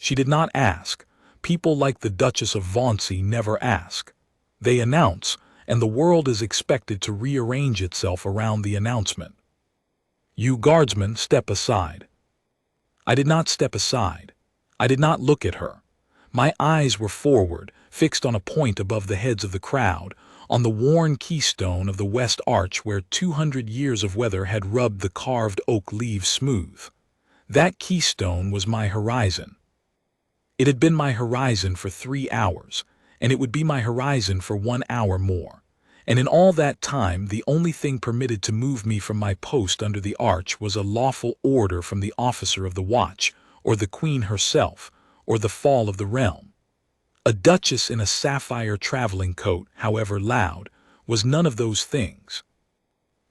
She did not ask. People like the Duchess of Vauncey never ask. They announce, and the world is expected to rearrange itself around the announcement. You guardsmen, step aside. I did not step aside. I did not look at her. My eyes were forward, fixed on a point above the heads of the crowd, on the worn keystone of the west arch where 200 years of weather had rubbed the carved oak leaves smooth. That keystone was my horizon. It had been my horizon for 3 hours, and it would be my horizon for 1 hour more. And in all that time, the only thing permitted to move me from my post under the arch was a lawful order from the officer of the watch, or the queen herself, or the fall of the realm. A duchess in a sapphire traveling coat, however loud, was none of those things.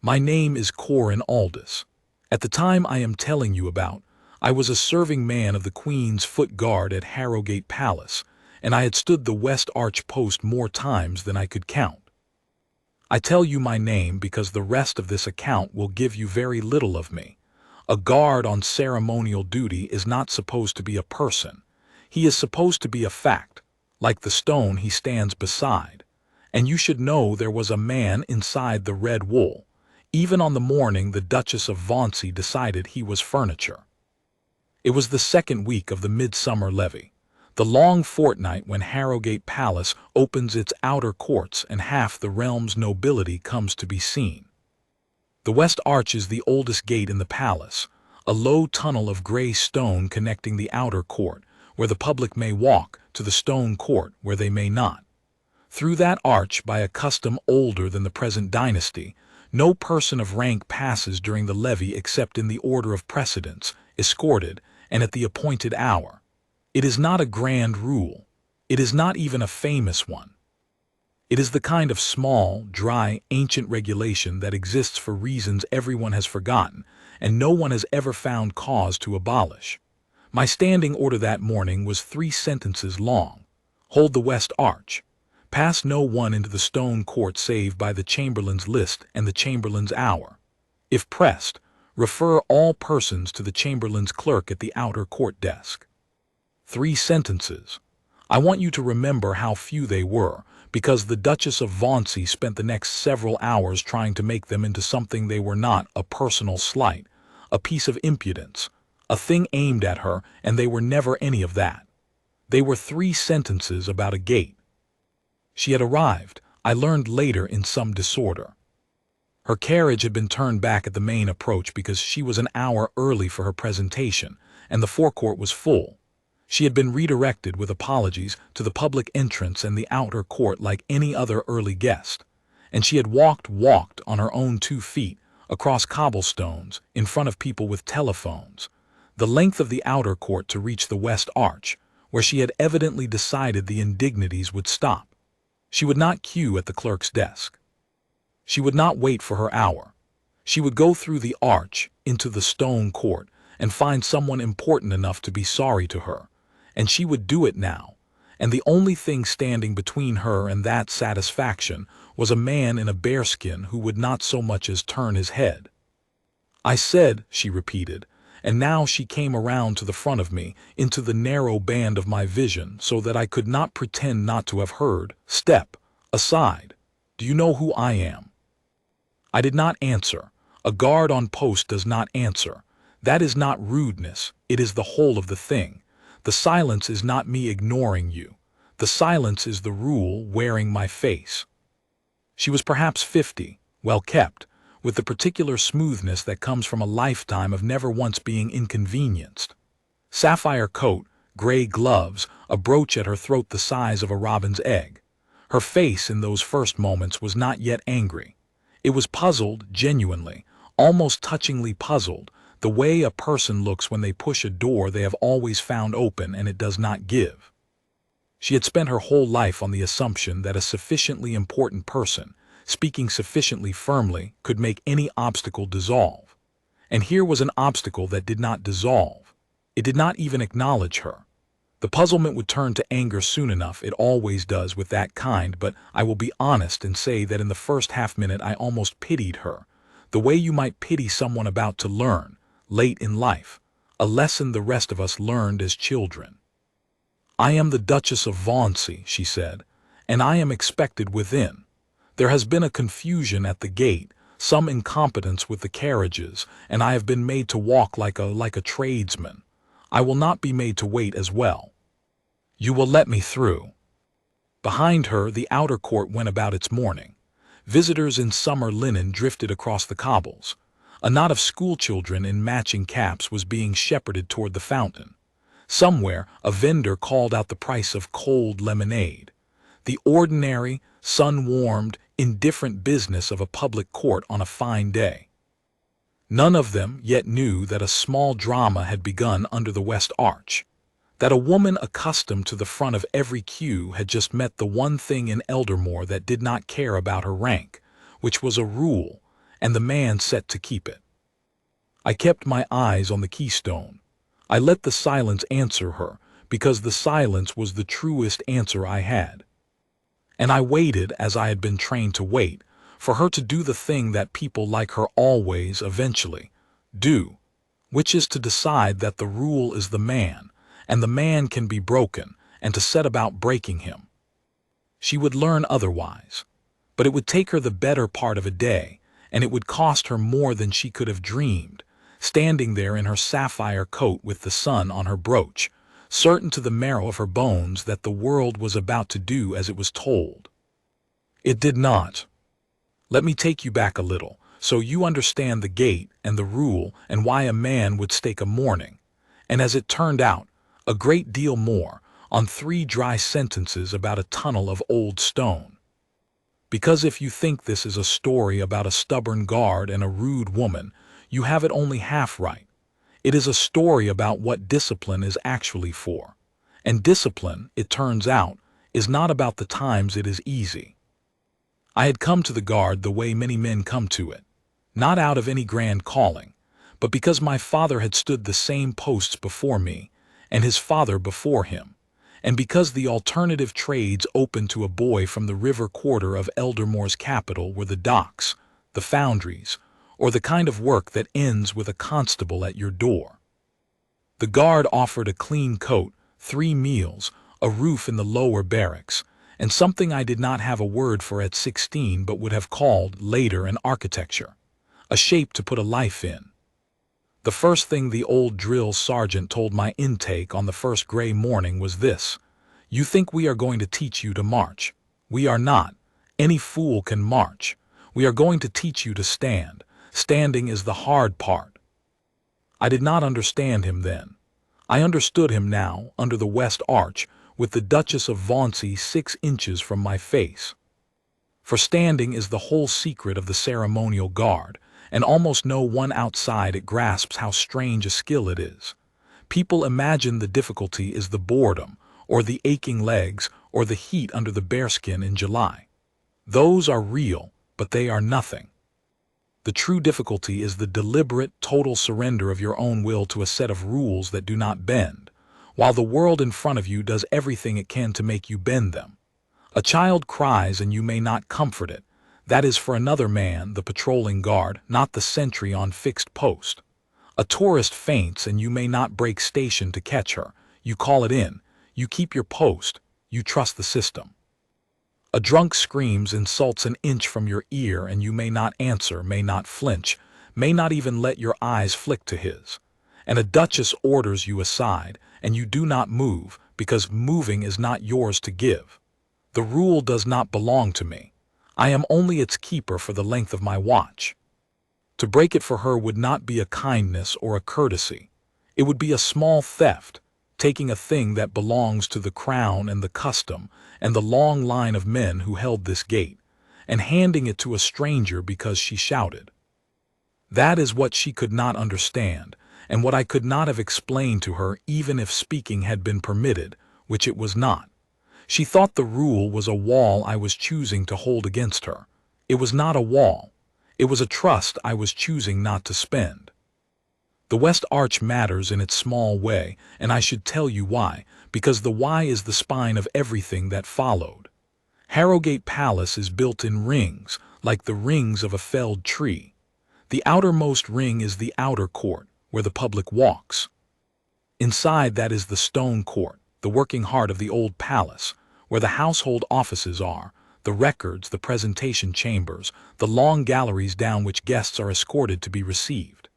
My name is Corin Aldous. At the time I am telling you about, I was a serving man of the Queen's foot guard at Harrowgate Palace, and I had stood the West Arch post more times than I could count. I tell you my name because the rest of this account will give you very little of me. A guard on ceremonial duty is not supposed to be a person. He is supposed to be a fact, like the stone he stands beside. And you should know there was a man inside the red wool, even on the morning the Duchess of Vauncey decided he was furniture. It was the second week of the midsummer levee, the long fortnight when Harrowgate Palace opens its outer courts and half the realm's nobility comes to be seen. The West Arch is the oldest gate in the palace, a low tunnel of gray stone connecting the outer court, where the public may walk, to the stone court where they may not. Through that arch, by a custom older than the present dynasty, no person of rank passes during the levee except in the order of precedence, escorted, and at the appointed hour. It is not a grand rule. It is not even a famous one. It is the kind of small, dry, ancient regulation that exists for reasons everyone has forgotten, and no one has ever found cause to abolish. My standing order that morning was 3 sentences long. Hold the West Arch. Pass no one into the stone court save by the chamberlain's list and the chamberlain's hour. If pressed, refer all persons to the chamberlain's clerk at the outer court desk. 3 sentences. I want you to remember how few they were, because the Duchess of Vauncey spent the next several hours trying to make them into something they were not: a personal slight, a piece of impudence, a thing aimed at her, and they were never any of that. They were 3 sentences about a gate. She had arrived, I learned later, in some disorder. Her carriage had been turned back at the main approach because she was an hour early for her presentation, and the forecourt was full. She had been redirected with apologies to the public entrance and the outer court like any other early guest, and she had walked on her own 2 feet, across cobblestones, in front of people with telephones, the length of the outer court to reach the West Arch, where she had evidently decided the indignities would stop. She would not queue at the clerk's desk. She would not wait for her hour. She would go through the arch, into the stone court, and find someone important enough to be sorry to her, and she would do it now, and the only thing standing between her and that satisfaction was a man in a bearskin who would not so much as turn his head. I said, she repeated, and now she came around to the front of me, into the narrow band of my vision, so that I could not pretend not to have heard. Step aside. Do you know who I am? I did not answer. A guard on post does not answer. That is not rudeness. It is the whole of the thing. The silence is not me ignoring you. The silence is the rule wearing my face. She was perhaps 50, well kept, with the particular smoothness that comes from a lifetime of never once being inconvenienced. Sapphire coat, gray gloves, a brooch at her throat the size of a robin's egg. Her face in those first moments was not yet angry. It was puzzled, genuinely, almost touchingly puzzled, the way a person looks when they push a door they have always found open and it does not give. She had spent her whole life on the assumption that a sufficiently important person, speaking sufficiently firmly, could make any obstacle dissolve. And here was an obstacle that did not dissolve. It did not even acknowledge her. The puzzlement would turn to anger soon enough, it always does with that kind, but I will be honest and say that in the first half-minute I almost pitied her, the way you might pity someone about to learn, late in life, a lesson the rest of us learned as children. "I am the Duchess of Vauncey," she said, "and I am expected within. There has been a confusion at the gate, some incompetence with the carriages, and I have been made to walk like a tradesman. I will not be made to wait as well. You will let me through." Behind her, the outer court went about its morning. Visitors in summer linen drifted across the cobbles. A knot of schoolchildren in matching caps was being shepherded toward the fountain. Somewhere, a vendor called out the price of cold lemonade. The ordinary, sun-warmed, indifferent business of a public court on a fine day. None of them yet knew that a small drama had begun under the West Arch, that a woman accustomed to the front of every queue had just met the one thing in Eldermore that did not care about her rank, which was a rule, and the man set to keep it. I kept my eyes on the keystone. I let the silence answer her, because the silence was the truest answer I had. And I waited, as I had been trained to wait, for her to do the thing that people like her always, eventually, do, which is to decide that the rule is the man, and the man can be broken, and to set about breaking him. She would learn otherwise, but it would take her the better part of a day, and it would cost her more than she could have dreamed, standing there in her sapphire coat with the sun on her brooch, certain to the marrow of her bones that the world was about to do as it was told. It did not. Let me take you back a little, so you understand the gate and the rule and why a man would stake a morning, and as it turned out, a great deal more, on 3 dry sentences about a tunnel of old stone. Because if you think this is a story about a stubborn guard and a rude woman, you have it only half right. It is a story about what discipline is actually for. And discipline, it turns out, is not about the times it is easy. I had come to the guard the way many men come to it, not out of any grand calling, but because my father had stood the same posts before me, and his father before him, and because the alternative trades open to a boy from the river quarter of Eldermore's capital were the docks, the foundries, or the kind of work that ends with a constable at your door. The guard offered a clean coat, 3 meals, a roof in the lower barracks, and something I did not have a word for at 16 but would have called, later, an architecture, a shape to put a life in. The first thing the old drill sergeant told my intake on the first gray morning was this: "You think we are going to teach you to march. We are not. Any fool can march. We are going to teach you to stand. Standing is the hard part." I did not understand him then. I understood him now, under the West Arch, with the Duchess of Vauncey 6 inches from my face. For standing is the whole secret of the ceremonial guard, and almost no one outside it grasps how strange a skill it is. People imagine the difficulty is the boredom, or the aching legs, or the heat under the bearskin in July. Those are real, but they are nothing. The true difficulty is the deliberate, total surrender of your own will to a set of rules that do not bend, while the world in front of you does everything it can to make you bend them. A child cries and you may not comfort it. That is for another man, the patrolling guard, not the sentry on fixed post. A tourist faints and you may not break station to catch her. You call it in. You keep your post. You trust the system. A drunk screams insults an inch from your ear and you may not answer, may not flinch, may not even let your eyes flick to his. And a duchess orders you aside and you do not move because moving is not yours to give. The rule does not belong to me. I am only its keeper for the length of my watch. To break it for her would not be a kindness or a courtesy. It would be a small theft, taking a thing that belongs to the crown and the custom and the long line of men who held this gate, and handing it to a stranger because she shouted. That is what she could not understand, and what I could not have explained to her even if speaking had been permitted, which it was not. She thought the rule was a wall I was choosing to hold against her. It was not a wall. It was a trust I was choosing not to spend. The West Arch matters in its small way, and I should tell you why, because the why is the spine of everything that followed. Harrowgate Palace is built in rings, like the rings of a felled tree. The outermost ring is the outer court, where the public walks. Inside that is the stone court, the working heart of the old palace, where the household offices are, the records, the presentation chambers, the long galleries down which guests are escorted to be received.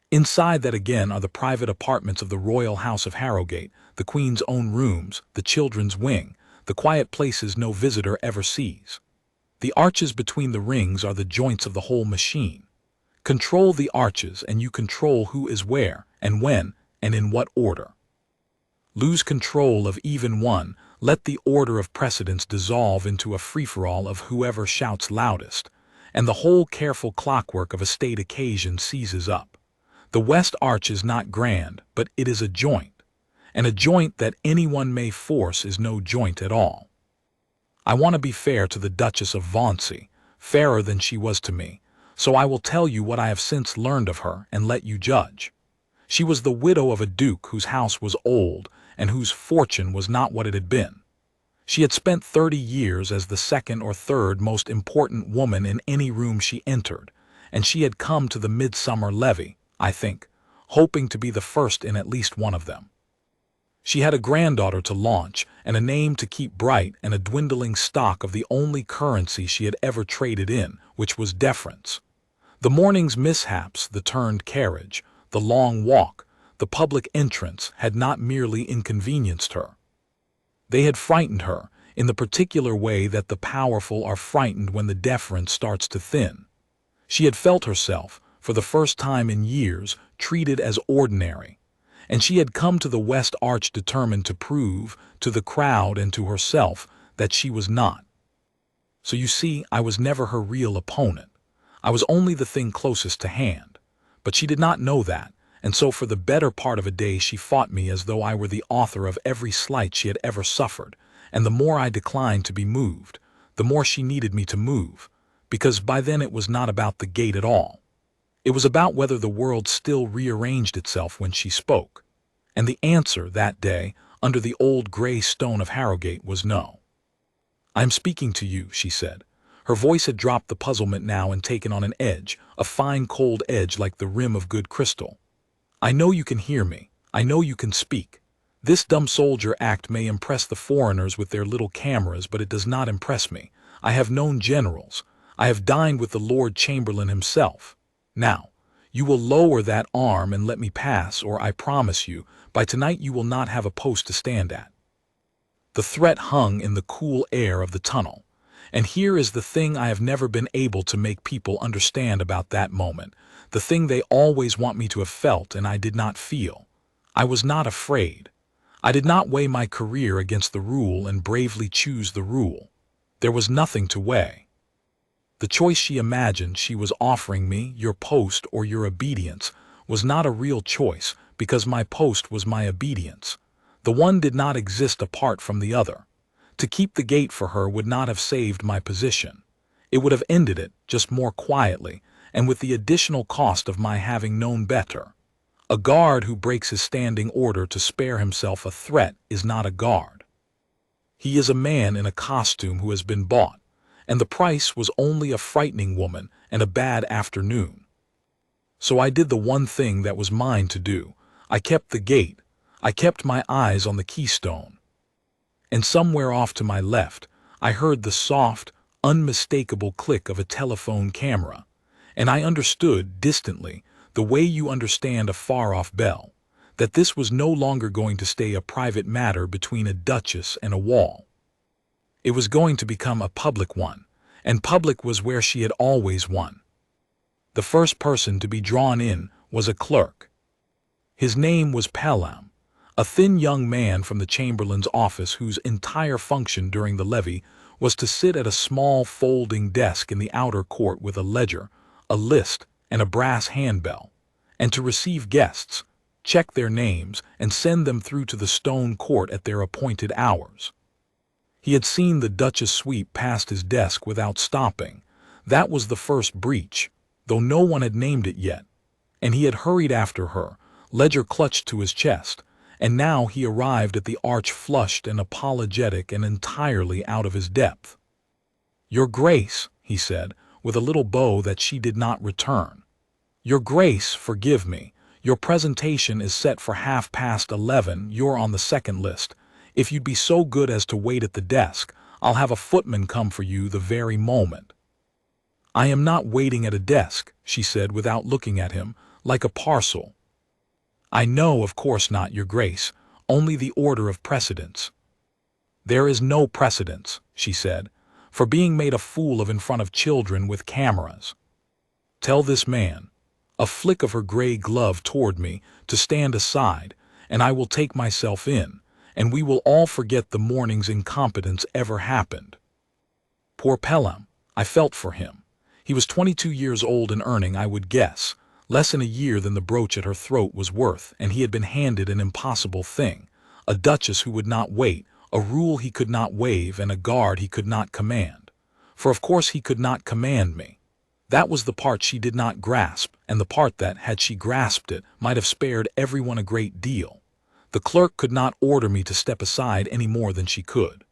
Inside that again are the private apartments of the royal house of Harrowgate, the Queen's own rooms, the children's wing, the quiet places no visitor ever sees. The arches between the rings are the joints of the whole machine. Control the arches and you control who is where, and when, and in what order. Lose control of even one, let the order of precedence dissolve into a free-for-all of whoever shouts loudest, and the whole careful clockwork of a state occasion seizes up. The West Arch is not grand, but it is a joint, and a joint that anyone may force is no joint at all. I want to be fair to the Duchess of Vauncey, fairer than she was to me, so I will tell you what I have since learned of her and let you judge. She was the widow of a duke whose house was old and whose fortune was not what it had been. She had spent 30 years as the second or third most important woman in any room she entered, and she had come to the midsummer levee, I think, hoping to be the first in at least one of them. She had a granddaughter to launch, and a name to keep bright, and a dwindling stock of the only currency she had ever traded in, which was deference. The morning's mishaps, the turned carriage, the long walk, the public entrance had not merely inconvenienced her. They had frightened her, in the particular way that the powerful are frightened when the deference starts to thin. She had felt herself, for the first time in years, treated as ordinary, and she had come to the West Arch determined to prove, to the crowd and to herself, that she was not. So you see, I was never her real opponent. I was only the thing closest to hand. But she did not know that, and so for the better part of a day she fought me as though I were the author of every slight she had ever suffered, and the more I declined to be moved, the more she needed me to move, because by then it was not about the gate at all. It was about whether the world still rearranged itself when she spoke. And the answer that day, under the old gray stone of Harrowgate, was no. "I am speaking to you," she said. Her voice had dropped the puzzlement now and taken on an edge, a fine cold edge like the rim of good crystal. "I know you can hear me. I know you can speak. This dumb soldier act may impress the foreigners with their little cameras, but it does not impress me. I have known generals. I have dined with the Lord Chamberlain himself. Now, you will lower that arm and let me pass, or I promise you, by tonight you will not have a post to stand at." The threat hung in the cool air of the tunnel. And here is the thing I have never been able to make people understand about that moment, the thing they always want me to have felt and I did not feel. I was not afraid. I did not weigh my career against the rule and bravely choose the rule. There was nothing to weigh. The choice she imagined she was offering me, your post or your obedience, was not a real choice, because my post was my obedience. The one did not exist apart from the other. To keep the gate for her would not have saved my position. It would have ended it, just more quietly, and with the additional cost of my having known better. A guard who breaks his standing order to spare himself a threat is not a guard. He is a man in a costume who has been bought, and the price was only a frightening woman and a bad afternoon. So I did the one thing that was mine to do. I kept the gate. I kept my eyes on the keystone. And somewhere off to my left, I heard the soft, unmistakable click of a telephone camera, and I understood, distantly, the way you understand a far-off bell, that this was no longer going to stay a private matter between a duchess and a wall. It was going to become a public one, and public was where she had always won. The first person to be drawn in was a clerk. His name was Pelham, a thin young man from the Chamberlain's office whose entire function during the levee was to sit at a small folding desk in the outer court with a ledger, a list, and a brass handbell, and to receive guests, check their names, and send them through to the stone court at their appointed hours. He had seen the Duchess sweep past his desk without stopping. That was the first breach, though no one had named it yet, and he had hurried after her, ledger clutched to his chest, and now he arrived at the arch flushed and apologetic and entirely out of his depth. "Your Grace," he said, with a little bow that she did not return. "Your Grace, forgive me. Your presentation is set for 11:30. You're on the second list. If you'd be so good as to wait at the desk, I'll have a footman come for you the very moment." "I am not waiting at a desk," she said without looking at him, "like a parcel." "I know, of course not, Your Grace, only the order of precedence." "There is no precedence," she said, "for being made a fool of in front of children with cameras. Tell this man," a flick of her gray glove toward me, "to stand aside, and I will take myself in, and we will all forget the morning's incompetence ever happened." Poor Pelham, I felt for him. He was 22 years old and earning, I would guess, less than a year than the brooch at her throat was worth, and he had been handed an impossible thing, a duchess who would not wait, a rule he could not waive, and a guard he could not command. For of course he could not command me. That was the part she did not grasp, and the part that, had she grasped it, might have spared everyone a great deal. The clerk could not order me to step aside any more than she could.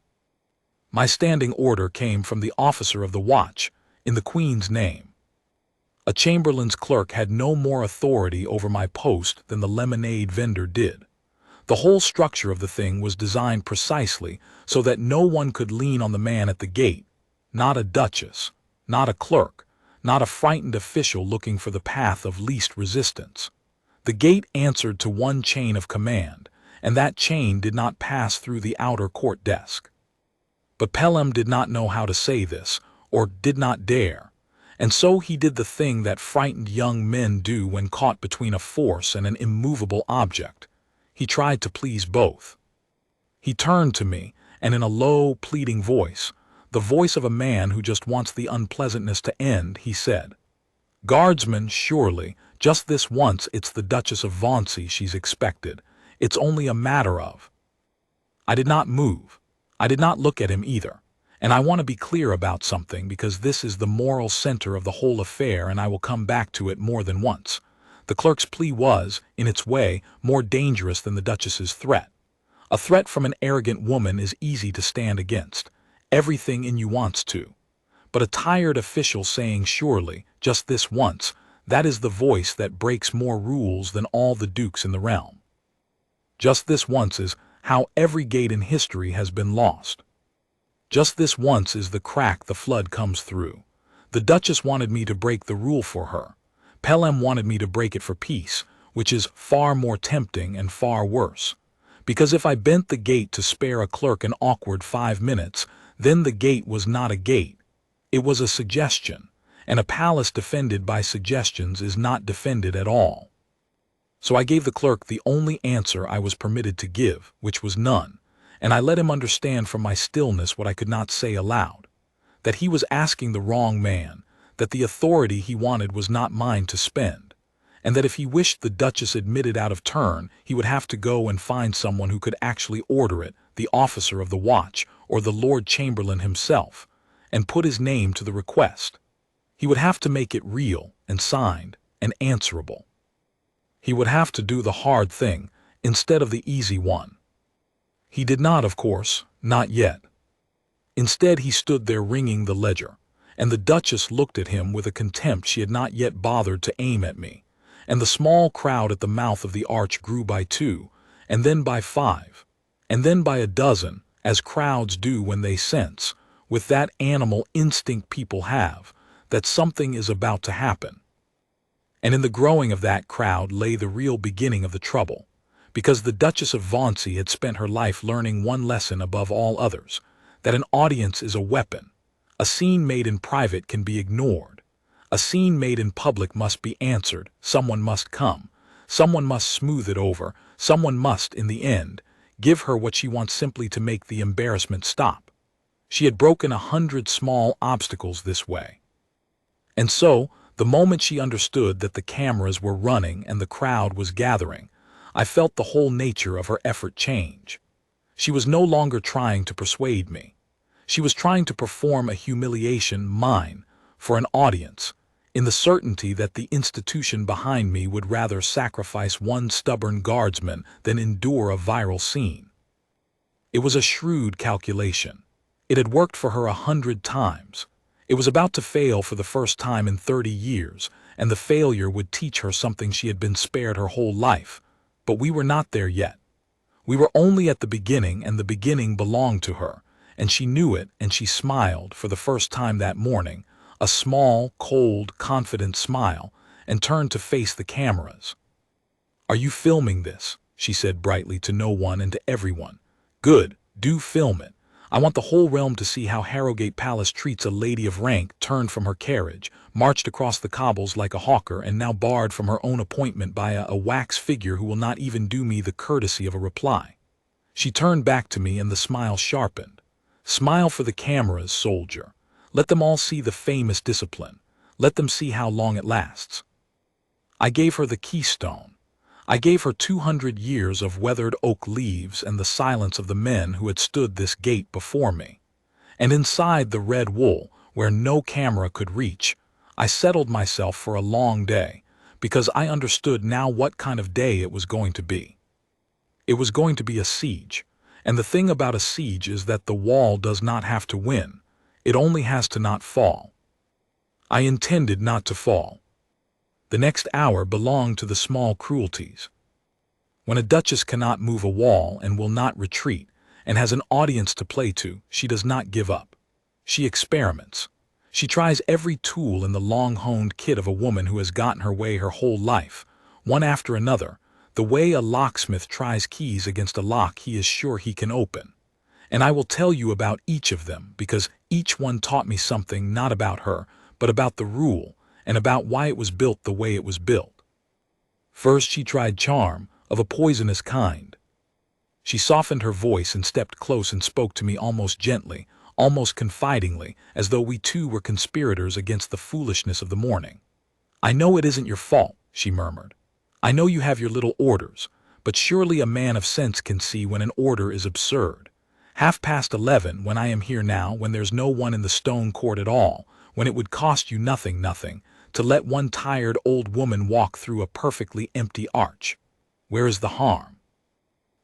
My standing order came from the officer of the watch, in the Queen's name. A chamberlain's clerk had no more authority over my post than the lemonade vendor did. The whole structure of the thing was designed precisely so that no one could lean on the man at the gate, not a duchess, not a clerk, not a frightened official looking for the path of least resistance. The gate answered to one chain of command, and that chain did not pass through the outer court desk. But Pelham did not know how to say this, or did not dare, and so he did the thing that frightened young men do when caught between a force and an immovable object. He tried to please both. He turned to me, and in a low, pleading voice, the voice of a man who just wants the unpleasantness to end, he said, "Guardsman, surely, just this once it's the Duchess of Vauncey she's expected. It's only a matter of—" I did not move. I did not look at him either. And I want to be clear about something, because this is the moral center of the whole affair, and I will come back to it more than once. The clerk's plea was, in its way, more dangerous than the Duchess's threat. A threat from an arrogant woman is easy to stand against. Everything in you wants to. But a tired official saying surely, just this once, that is the voice that breaks more rules than all the dukes in the realm. Just this once is how every gate in history has been lost. Just this once is the crack the flood comes through. The Duchess wanted me to break the rule for her. Pelham wanted me to break it for peace, which is far more tempting and far worse. Because if I bent the gate to spare a clerk an awkward 5 minutes, then the gate was not a gate. It was a suggestion, and a palace defended by suggestions is not defended at all. So I gave the clerk the only answer I was permitted to give, which was none, and I let him understand from my stillness what I could not say aloud, that he was asking the wrong man, that the authority he wanted was not mine to spend, and that if he wished the Duchess admitted out of turn, he would have to go and find someone who could actually order it, the officer of the watch, or the Lord Chamberlain himself, and put his name to the request. He would have to make it real and signed and answerable. He would have to do the hard thing instead of the easy one. He did not, of course, not yet. Instead, he stood there ringing the ledger, and the Duchess looked at him with a contempt she had not yet bothered to aim at me, and the small crowd at the mouth of the arch grew by 2, and then by 5, and then by a dozen, as crowds do when they sense, with that animal instinct people have, that something is about to happen. And in the growing of that crowd lay the real beginning of the trouble, because the Duchess of Vauncey had spent her life learning one lesson above all others, that an audience is a weapon. A scene made in private can be ignored. A scene made in public must be answered. Someone must come. Someone must smooth it over. Someone must, in the end, give her what she wants simply to make the embarrassment stop. She had broken 100 small obstacles this way. And so, the moment she understood that the cameras were running and the crowd was gathering, I felt the whole nature of her effort change. She was no longer trying to persuade me. She was trying to perform a humiliation, mine, for an audience, in the certainty that the institution behind me would rather sacrifice one stubborn guardsman than endure a viral scene. It was a shrewd calculation. It had worked for her 100 times. It was about to fail for the first time in 30 years, and the failure would teach her something she had been spared her whole life. But we were not there yet. We were only at the beginning, and the beginning belonged to her, and she knew it, and she smiled for the first time that morning, a small, cold, confident smile, and turned to face the cameras. "Are you filming this?" she said brightly to no one and to everyone. "Good, do film it. I want the whole realm to see how Harrowgate Palace treats a lady of rank turned from her carriage, marched across the cobbles like a hawker, and now barred from her own appointment by a wax figure who will not even do me the courtesy of a reply." She turned back to me and the smile sharpened. "Smile for the cameras, soldier. Let them all see the famous discipline. Let them see how long it lasts." I gave her the keystone. I gave her 200 years of weathered oak leaves and the silence of the men who had stood this gate before me. And inside the red wool, where no camera could reach, I settled myself for a long day, because I understood now what kind of day it was going to be. It was going to be a siege, and the thing about a siege is that the wall does not have to win, it only has to not fall. I intended not to fall. The next hour belonged to the small cruelties. When a duchess cannot move a wall and will not retreat, and has an audience to play to, she does not give up. She experiments. She tries every tool in the long-honed kit of a woman who has gotten her way her whole life, one after another, the way a locksmith tries keys against a lock he is sure he can open. And I will tell you about each of them, because each one taught me something not about her, but about the rule, and about why it was built the way it was built. First she tried charm, of a poisonous kind. She softened her voice and stepped close and spoke to me almost gently, almost confidingly, as though we two were conspirators against the foolishness of the morning. "I know it isn't your fault," she murmured. "I know you have your little orders, but surely a man of sense can see when an order is absurd. 11:30, when I am here now, when there's no one in the stone court at all, when it would cost you nothing, to let one tired old woman walk through a perfectly empty arch. Where is the harm?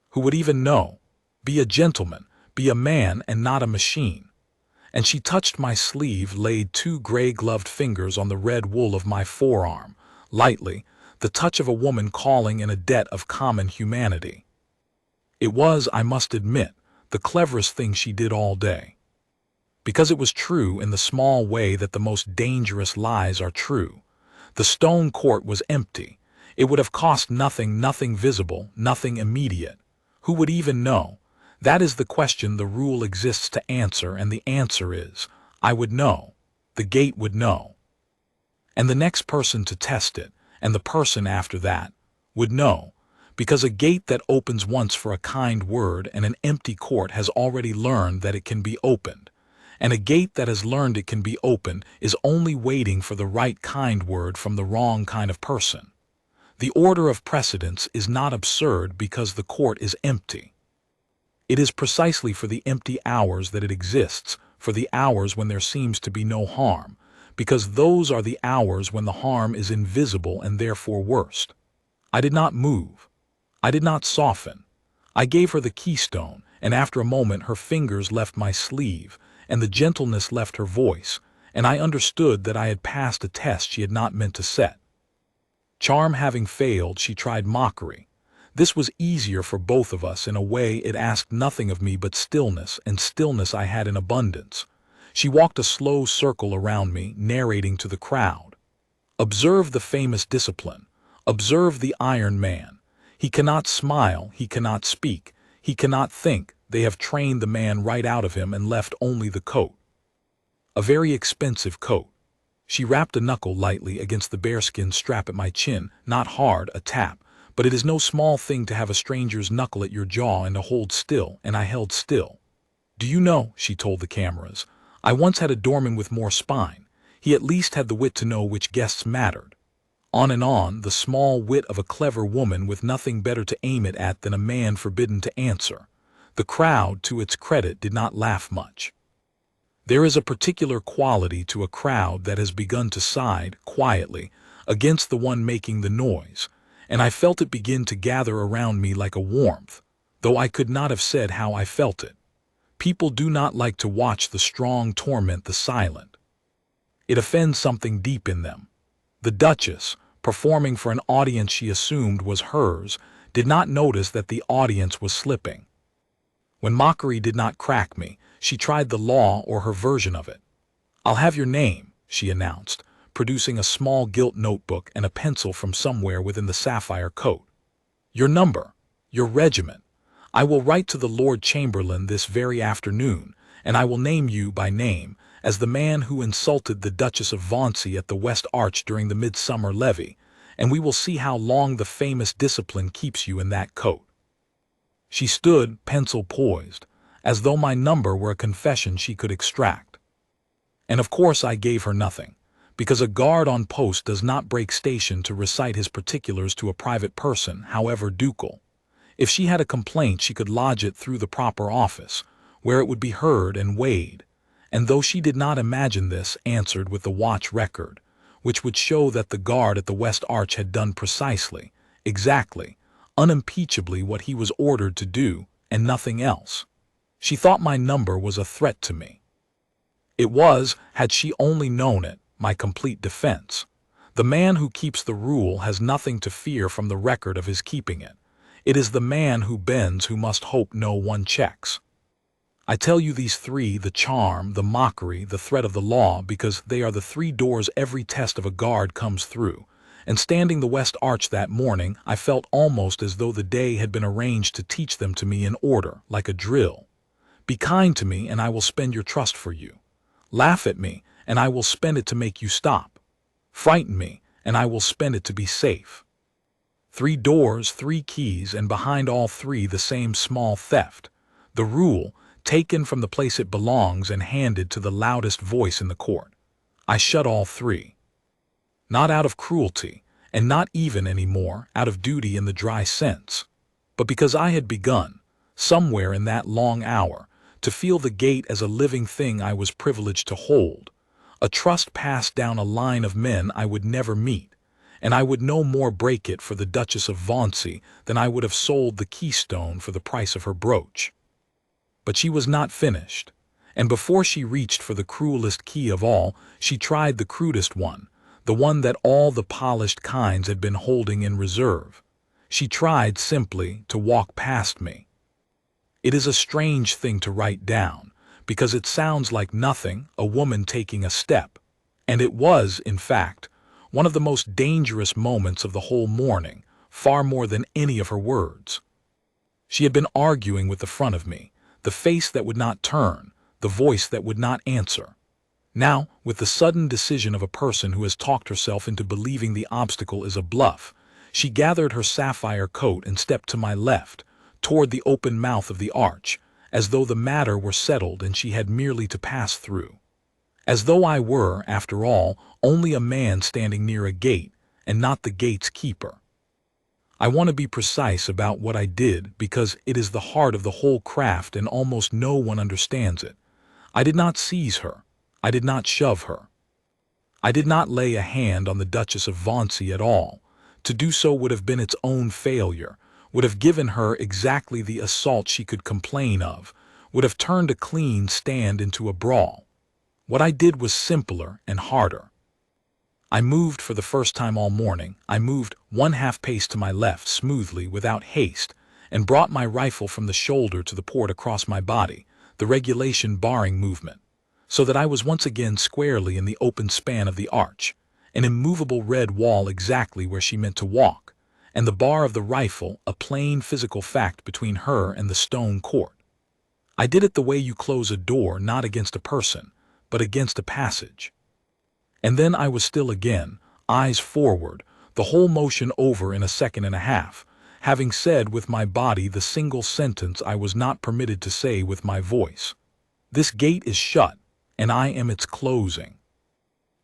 Who would even know? Be a gentleman, be a man and not a machine." And she touched my sleeve, laid 2 gray-gloved fingers on the red wool of my forearm, lightly, the touch of a woman calling in a debt of common humanity. It was, I must admit, the cleverest thing she did all day. Because it was true in the small way that the most dangerous lies are true. The stone court was empty. It would have cost nothing, nothing visible, nothing immediate. Who would even know? That is the question the rule exists to answer, and the answer is, I would know. The gate would know. And the next person to test it, and the person after that, would know. Because a gate that opens once for a kind word and an empty court has already learned that it can be opened. And a gate that has learned it can be opened is only waiting for the right kind word from the wrong kind of person. The order of precedence is not absurd because the court is empty. It is precisely for the empty hours that it exists, for the hours when there seems to be no harm, because those are the hours when the harm is invisible and therefore worst. I did not move. I did not soften. I gave her the keystone, and after a moment her fingers left my sleeve, and the gentleness left her voice, and I understood that I had passed a test she had not meant to set. Charm having failed, she tried mockery. This was easier for both of us in a way. It asked nothing of me but stillness, and stillness I had in abundance. She walked a slow circle around me, narrating to the crowd. "Observe the famous discipline. Observe the Iron Man. He cannot smile, he cannot speak, he cannot think. They have trained the man right out of him and left only the coat. A very expensive coat." She rapped a knuckle lightly against the bearskin strap at my chin, not hard, a tap, but it is no small thing to have a stranger's knuckle at your jaw and to hold still, and I held still. "Do you know," she told the cameras, "I once had a doorman with more spine. He at least had the wit to know which guests mattered." On and on, the small wit of a clever woman with nothing better to aim it at than a man forbidden to answer. The crowd, to its credit, did not laugh much. There is a particular quality to a crowd that has begun to side, quietly, against the one making the noise, and I felt it begin to gather around me like a warmth, though I could not have said how I felt it. People do not like to watch the strong torment the silent. It offends something deep in them. The Duchess, performing for an audience she assumed was hers, did not notice that the audience was slipping. When Mockery did not crack me, she tried the law or her version of it. "I'll have your name," she announced, producing a small gilt notebook and a pencil from somewhere within the sapphire coat. "Your number, your regiment. I will write to the Lord Chamberlain this very afternoon, and I will name you by name as the man who insulted the Duchess of Vauncey at the West Arch during the midsummer levee, and we will see how long the famous discipline keeps you in that coat." She stood, pencil poised, as though my number were a confession she could extract. And of course I gave her nothing, because a guard on post does not break station to recite his particulars to a private person, however ducal. If she had a complaint, she could lodge it through the proper office, where it would be heard and weighed, and though she did not imagine this, answered with the watch record, which would show that the guard at the West Arch had done precisely, exactly, unimpeachably what he was ordered to do, and nothing else. She thought my number was a threat to me. It was, had she only known it, my complete defense. The man who keeps the rule has nothing to fear from the record of his keeping it. It is the man who bends who must hope no one checks. I tell you these three, the charm, the mockery, the threat of the law, because they are the three doors every test of a guard comes through, and standing the West Arch that morning, I felt almost as though the day had been arranged to teach them to me in order, like a drill. Be kind to me, and I will spend your trust for you. Laugh at me, and I will spend it to make you stop. Frighten me, and I will spend it to be safe. 3 doors, 3 keys, and behind all 3 the same small theft. The rule, taken from the place it belongs and handed to the loudest voice in the court. I shut all 3. Not out of cruelty, and not even any more out of duty in the dry sense, but because I had begun, somewhere in that long hour, to feel the gate as a living thing I was privileged to hold, a trust passed down a line of men I would never meet, and I would no more break it for the Duchess of Vauncey than I would have sold the keystone for the price of her brooch. But she was not finished, and before she reached for the cruelest key of all, she tried the crudest one, the one that all the polished kinds had been holding in reserve. She tried simply to walk past me. It is a strange thing to write down, because it sounds like nothing, a woman taking a step, and it was, in fact, one of the most dangerous moments of the whole morning, far more than any of her words. She had been arguing with the front of me, the face that would not turn, the voice that would not answer. Now, with the sudden decision of a person who has talked herself into believing the obstacle is a bluff, she gathered her sapphire coat and stepped to my left, toward the open mouth of the arch, as though the matter were settled and she had merely to pass through. As though I were, after all, only a man standing near a gate, and not the gate's keeper. I want to be precise about what I did because it is the heart of the whole craft and almost no one understands it. I did not seize her. I did not shove her. I did not lay a hand on the Duchess of Vauncey at all. To do so would have been its own failure, would have given her exactly the assault she could complain of, would have turned a clean stand into a brawl. What I did was simpler and harder. I moved for the first time all morning. I moved 1/2 pace to my left smoothly without haste and brought my rifle from the shoulder to the port across my body, the regulation barring movement, so that I was once again squarely in the open span of the arch, an immovable red wall exactly where she meant to walk, and the bar of the rifle a plain physical fact between her and the stone court. I did it the way you close a door, not against a person, but against a passage. And then I was still again, eyes forward, the whole motion over in a second and a half, having said with my body the single sentence I was not permitted to say with my voice. This gate is shut, and I am its closing.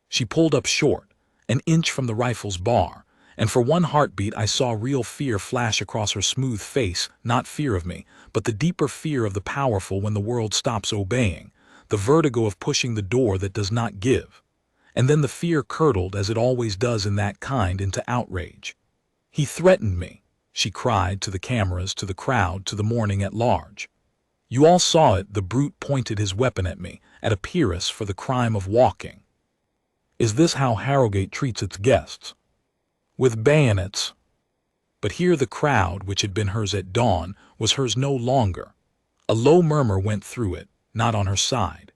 She pulled up short, an inch from the rifle's bar, and for one heartbeat I saw real fear flash across her smooth face, not fear of me, but the deeper fear of the powerful when the world stops obeying, the vertigo of pushing the door that does not give. And then the fear curdled, as it always does in that kind, into outrage. He threatened me, she cried to the cameras, to the crowd, to the morning at large. You all saw it, the brute pointed his weapon at me, at a peeress for the crime of walking. Is this how Harrowgate treats its guests? With bayonets? But here the crowd, which had been hers at dawn, was hers no longer. A low murmur went through it, not on her side.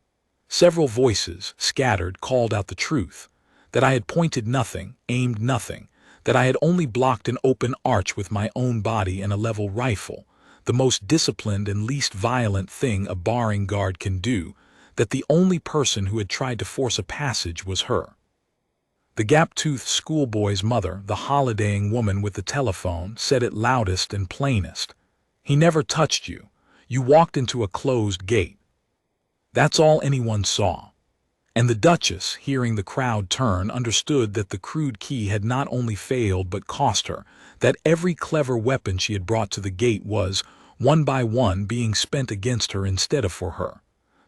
Several voices, scattered, called out the truth, that I had pointed nothing, aimed nothing, that I had only blocked an open arch with my own body and a level rifle, the most disciplined and least violent thing a barring guard can do, that the only person who had tried to force a passage was her. The gap-toothed schoolboy's mother, the holidaying woman with the telephone, said it loudest and plainest. "He never touched you. You walked into a closed gate." That's all anyone saw. And the Duchess, hearing the crowd turn, understood that the crude key had not only failed but cost her, that every clever weapon she had brought to the gate was, one by one, being spent against her instead of for her.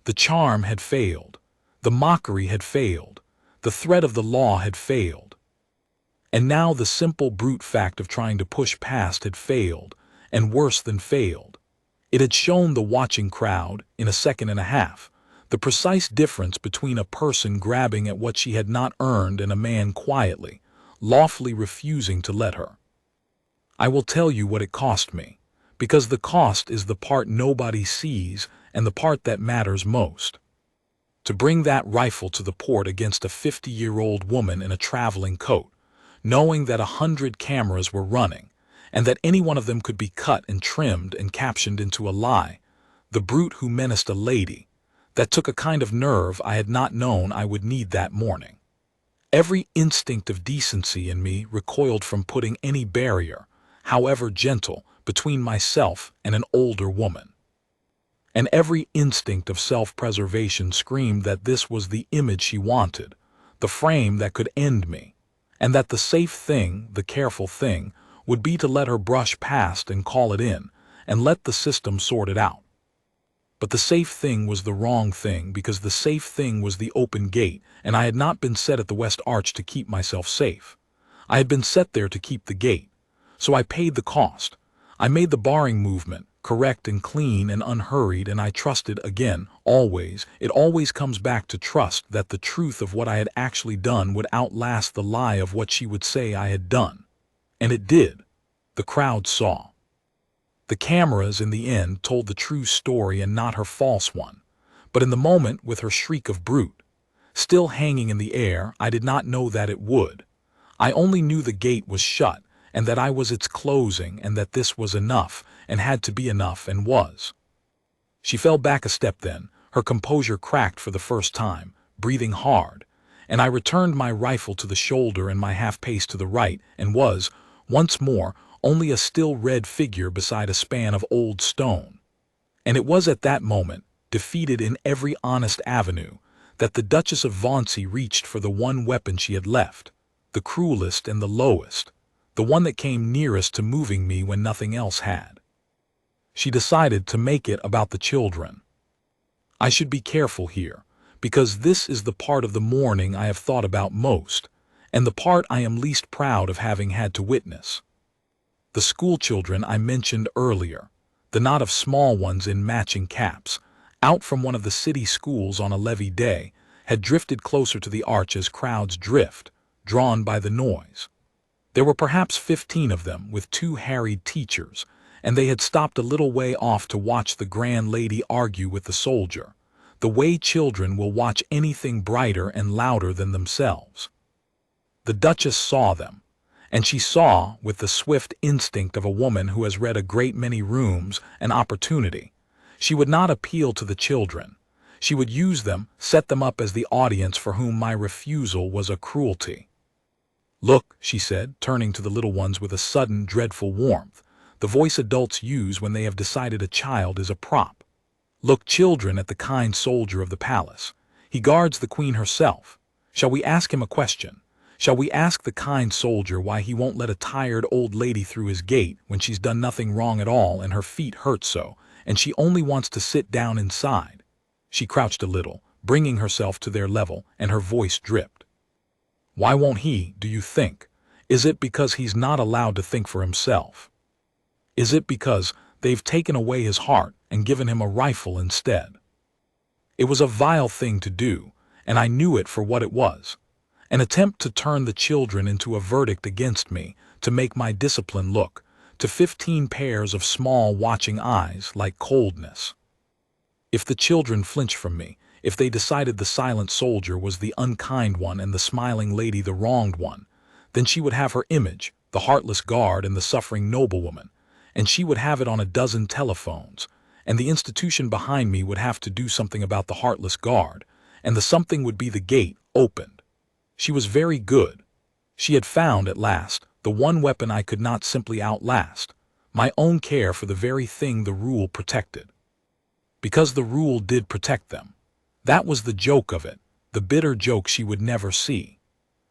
The charm had failed. The mockery had failed. The threat of the law had failed. And now the simple brute fact of trying to push past had failed, and worse than failed. It had shown the watching crowd, in a second and a half, the precise difference between a person grabbing at what she had not earned and a man quietly, lawfully refusing to let her. I will tell you what it cost me, because the cost is the part nobody sees and the part that matters most. To bring that rifle to the port against a 50-year-old woman in a traveling coat, knowing that 100 cameras were running, and that any one of them could be cut and trimmed and captioned into a lie, the brute who menaced a lady, that took a kind of nerve I had not known I would need that morning. Every instinct of decency in me recoiled from putting any barrier, however gentle, between myself and an older woman. And every instinct of self-preservation screamed that this was the image she wanted, the frame that could end me, and that the safe thing, the careful thing, would be to let her brush past and call it in, and let the system sort it out. But the safe thing was the wrong thing, because the safe thing was the open gate, and I had not been set at the West Arch to keep myself safe. I had been set there to keep the gate. So I paid the cost. I made the barring movement, correct and clean and unhurried, and I trusted again, always. It always comes back to trust that the truth of what I had actually done would outlast the lie of what she would say I had done. And it did. The crowd saw. The cameras, in the end, told the true story and not her false one. But in the moment, with her shriek of brute still hanging in the air, I did not know that it would. I only knew the gate was shut, and that I was its closing, and that this was enough, and had to be enough, and was. She fell back a step then, her composure cracked for the first time, breathing hard, and I returned my rifle to the shoulder and my half-pace to the right, and was, once more, only a still red figure beside a span of old stone. And it was at that moment, defeated in every honest avenue, that the Duchess of Vauncey reached for the one weapon she had left, the cruelest and the lowest, the one that came nearest to moving me when nothing else had. She decided to make it about the children. I should be careful here, because this is the part of the morning I have thought about most, and the part I am least proud of having had to witness. The schoolchildren I mentioned earlier, the knot of small ones in matching caps, out from one of the city schools on a levee day, had drifted closer to the arch as crowds drift, drawn by the noise. There were perhaps 15 of them, with 2 harried teachers, and they had stopped a little way off to watch the grand lady argue with the soldier, the way children will watch anything brighter and louder than themselves. The Duchess saw them, and she saw, with the swift instinct of a woman who has read a great many rooms, an opportunity. She would not appeal to the children. She would use them, set them up as the audience for whom my refusal was a cruelty. "Look," she said, turning to the little ones with a sudden, dreadful warmth, the voice adults use when they have decided a child is a prop. "Look, children, at the kind soldier of the palace. He guards the queen herself. Shall we ask him a question? Shall we ask the kind soldier why he won't let a tired old lady through his gate when she's done nothing wrong at all and her feet hurt so, and she only wants to sit down inside?" She crouched a little, bringing herself to their level, and her voice dripped. "Why won't he, do you think? Is it because he's not allowed to think for himself? Is it because they've taken away his heart and given him a rifle instead?" It was a vile thing to do, and I knew it for what it was. An attempt to turn the children into a verdict against me, to make my discipline look, to 15 pairs of small watching eyes like coldness. If the children flinched from me, if they decided the silent soldier was the unkind one and the smiling lady the wronged one, then she would have her image, the heartless guard and the suffering noblewoman, and she would have it on a dozen telephones, and the institution behind me would have to do something about the heartless guard, and the something would be the gate opened. She was very good. She had found, at last, the one weapon I could not simply outlast, my own care for the very thing the rule protected. Because the rule did protect them. That was the joke of it, the bitter joke she would never see.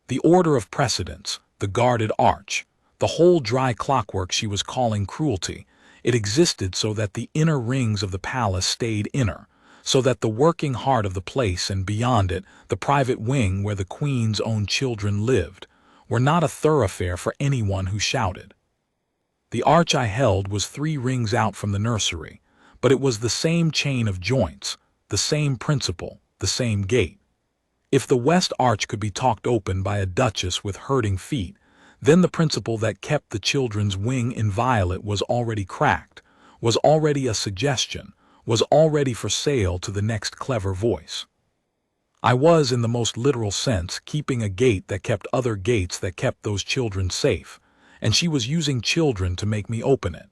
The order of precedence, the guarded arch, the whole dry clockwork she was calling cruelty, it existed so that the inner rings of the palace stayed inner, so that the working heart of the place and beyond it, the private wing where the queen's own children lived, were not a thoroughfare for anyone who shouted. The arch I held was 3 rings out from the nursery, but it was the same chain of joints, the same principle, the same gate. If the west arch could be talked open by a duchess with hurting feet, then the principle that kept the children's wing inviolate was already cracked, was already a suggestion, was already for sale to the next clever voice. I was, in the most literal sense, keeping a gate that kept other gates that kept those children safe, and she was using children to make me open it.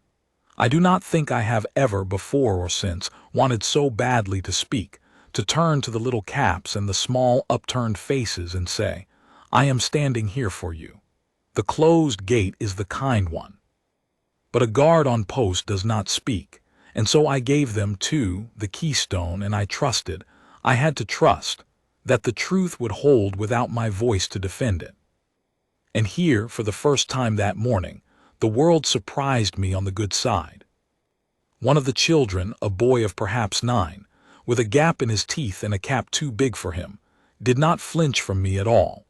I do not think I have ever before or since wanted so badly to speak, to turn to the little caps and the small upturned faces and say, I am standing here for you. The closed gate is the kind one. But a guard on post does not speak, and so I gave them, too, the keystone, and I trusted, I had to trust, that the truth would hold without my voice to defend it. And here, for the first time that morning, the world surprised me on the good side. One of the children, a boy of perhaps 9, with a gap in his teeth and a cap too big for him, did not flinch from me at all.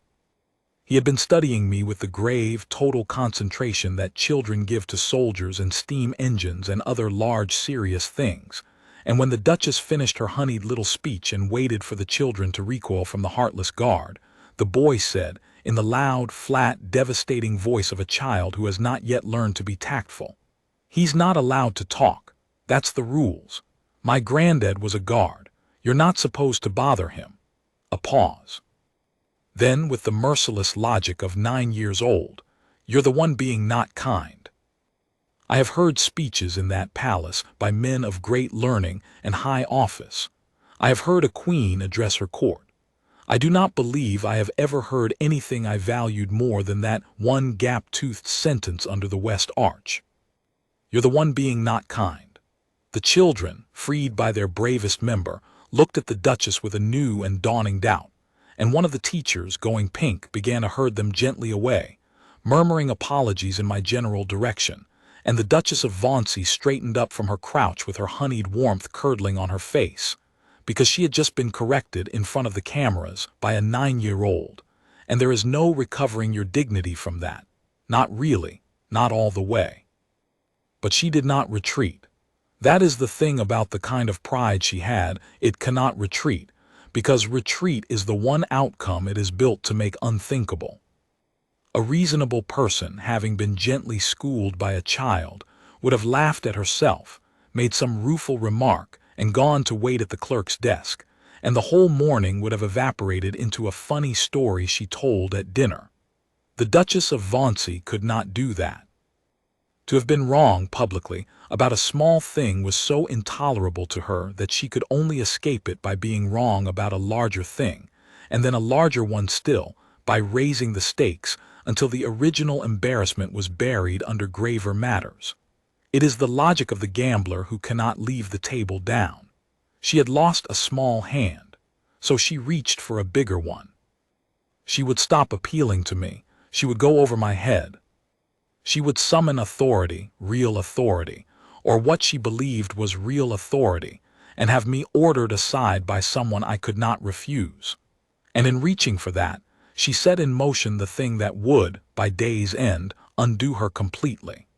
He had been studying me with the grave, total concentration that children give to soldiers and steam engines and other large, serious things, and when the Duchess finished her honeyed little speech and waited for the children to recoil from the heartless guard, the boy said, in the loud, flat, devastating voice of a child who has not yet learned to be tactful, He's not allowed to talk. That's the rules. My granddad was a guard. You're not supposed to bother him. A pause. Then, with the merciless logic of 9 years old, you're the one being not kind. I have heard speeches in that palace by men of great learning and high office. I have heard a queen address her court. I do not believe I have ever heard anything I valued more than that one gap-toothed sentence under the West Arch. You're the one being not kind. The children, freed by their bravest member, looked at the Duchess with a new and dawning doubt, and one of the teachers, going pink, began to herd them gently away, murmuring apologies in my general direction, and the Duchess of Vauncey straightened up from her crouch with her honeyed warmth curdling on her face, because she had just been corrected in front of the cameras by a 9-year-old, and there is no recovering your dignity from that. Not really, not all the way. But she did not retreat. That is the thing about the kind of pride she had, it cannot retreat, because retreat is the one outcome it is built to make unthinkable. A reasonable person, having been gently schooled by a child, would have laughed at herself, made some rueful remark, and gone to wait at the clerk's desk, and the whole morning would have evaporated into a funny story she told at dinner. The Duchess of Vauncey could not do that. To have been wrong publicly about a small thing was so intolerable to her that she could only escape it by being wrong about a larger thing, and then a larger one still, by raising the stakes until the original embarrassment was buried under graver matters. It is the logic of the gambler who cannot leave the table down. She had lost a small hand, so she reached for a bigger one. She would stop appealing to me. She would go over my head. She would summon authority, real authority, or what she believed was real authority, and have me ordered aside by someone I could not refuse. And in reaching for that, she set in motion the thing that would, by day's end, undo her completely.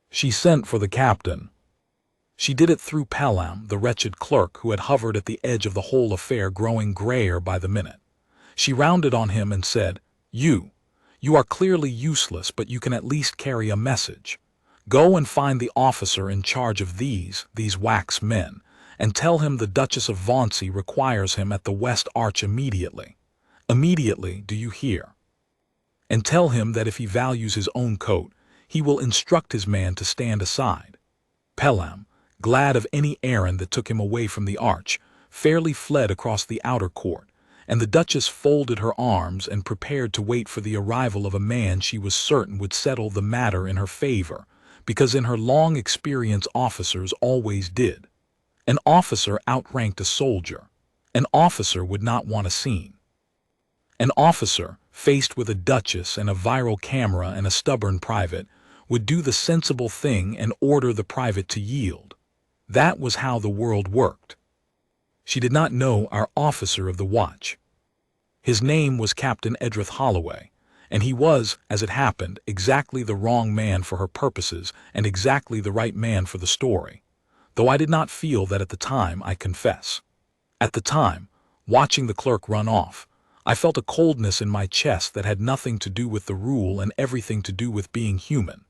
She sent for the captain. She did it through Pelham, the wretched clerk who had hovered at the edge of the whole affair, growing grayer by the minute. She rounded on him and said, You are clearly useless, but you can at least carry a message. Go and find the officer in charge of these wax men, and tell him the Duchess of Vauncey requires him at the West Arch immediately. Immediately, do you hear? And tell him that if he values his own coat, he will instruct his man to stand aside." Pelham, glad of any errand that took him away from the arch, fairly fled across the outer court, and the Duchess folded her arms and prepared to wait for the arrival of a man she was certain would settle the matter in her favor, because in her long experience officers always did. An officer outranked a soldier. An officer would not want a scene. An officer, faced with a duchess and a viral camera and a stubborn private, would do the sensible thing and order the private to yield. That was how the world worked. She did not know our officer of the watch. His name was Captain Edrith Holloway, and he was, as it happened, exactly the wrong man for her purposes and exactly the right man for the story, though I did not feel that at the time, I confess. At the time, watching the clerk run off, I felt a coldness in my chest that had nothing to do with the rule and everything to do with being human,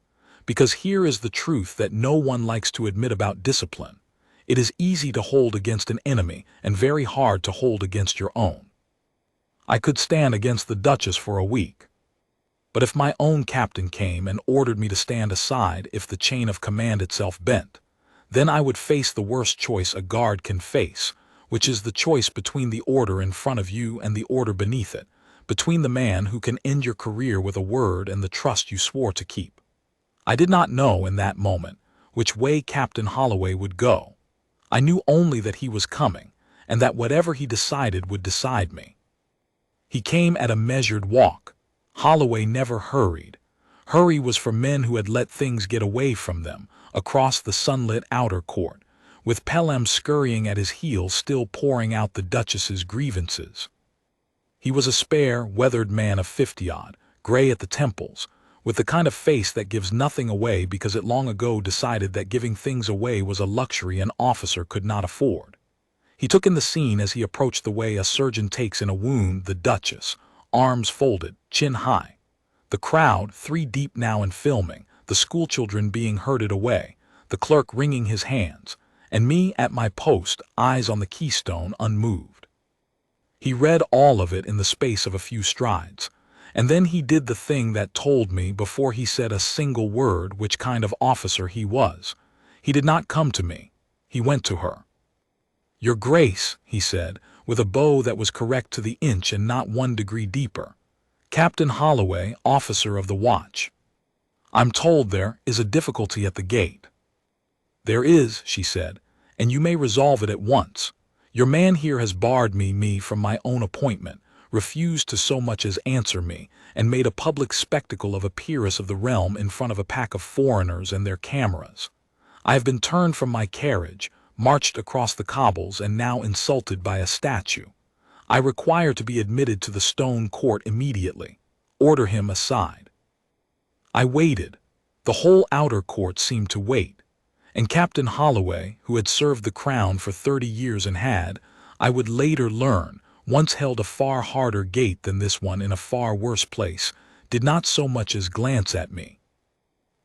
because here is the truth that no one likes to admit about discipline. It is easy to hold against an enemy and very hard to hold against your own. I could stand against the Duchess for a week. But if my own captain came and ordered me to stand aside if the chain of command itself bent, then I would face the worst choice a guard can face, which is the choice between the order in front of you and the order beneath it, between the man who can end your career with a word and the trust you swore to keep. I did not know in that moment which way Captain Holloway would go. I knew only that he was coming, and that whatever he decided would decide me. He came at a measured walk. Holloway never hurried. Hurry was for men who had let things get away from them, across the sunlit outer court, with Pelham scurrying at his heels still pouring out the Duchess's grievances. He was a spare, weathered man of 50-odd, gray at the temples, with the kind of face that gives nothing away because it long ago decided that giving things away was a luxury an officer could not afford. He took in the scene as he approached the way a surgeon takes in a wound the Duchess, arms folded, chin high. The crowd, 3 deep now and filming, the schoolchildren being herded away, the clerk wringing his hands, and me at my post, eyes on the keystone, unmoved. He read all of it in the space of a few strides, and then he did the thing that told me before he said a single word which kind of officer he was. He did not come to me. He went to her. "Your Grace," he said, with a bow that was correct to the inch and not 1 degree deeper. "Captain Holloway, officer of the watch. I'm told there is a difficulty at the gate." "There is," she said, "and you may resolve it at once. Your man here has barred me from my own appointment, refused to so much as answer me, and made a public spectacle of a peeress of the realm in front of a pack of foreigners and their cameras. I have been turned from my carriage, marched across the cobbles, and now insulted by a statue. I require to be admitted to the stone court immediately. Order him aside." I waited. The whole outer court seemed to wait. And Captain Holloway, who had served the crown for 30 years and had, I would later learn, once held a far harder gate than this one in a far worse place, did not so much as glance at me.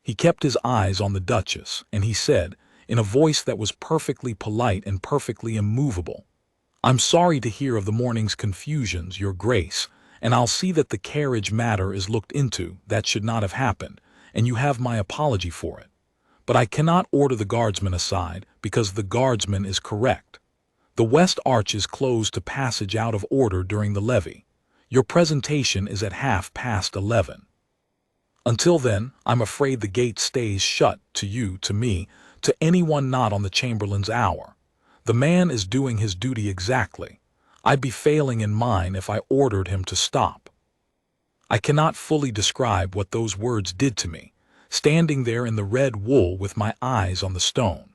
He kept his eyes on the Duchess, and he said, in a voice that was perfectly polite and perfectly immovable, "I'm sorry to hear of the morning's confusions, Your Grace, and I'll see that the carriage matter is looked into. That should not have happened, and you have my apology for it. But I cannot order the guardsman aside, because the guardsman is correct. The West Arch is closed to passage out of order during the levee. Your presentation is at 11:30. Until then, I'm afraid the gate stays shut, to you, to me, to anyone not on the Chamberlain's hour. The man is doing his duty exactly. I'd be failing in mine if I ordered him to stop." I cannot fully describe what those words did to me, standing there in the red wool with my eyes on the stone.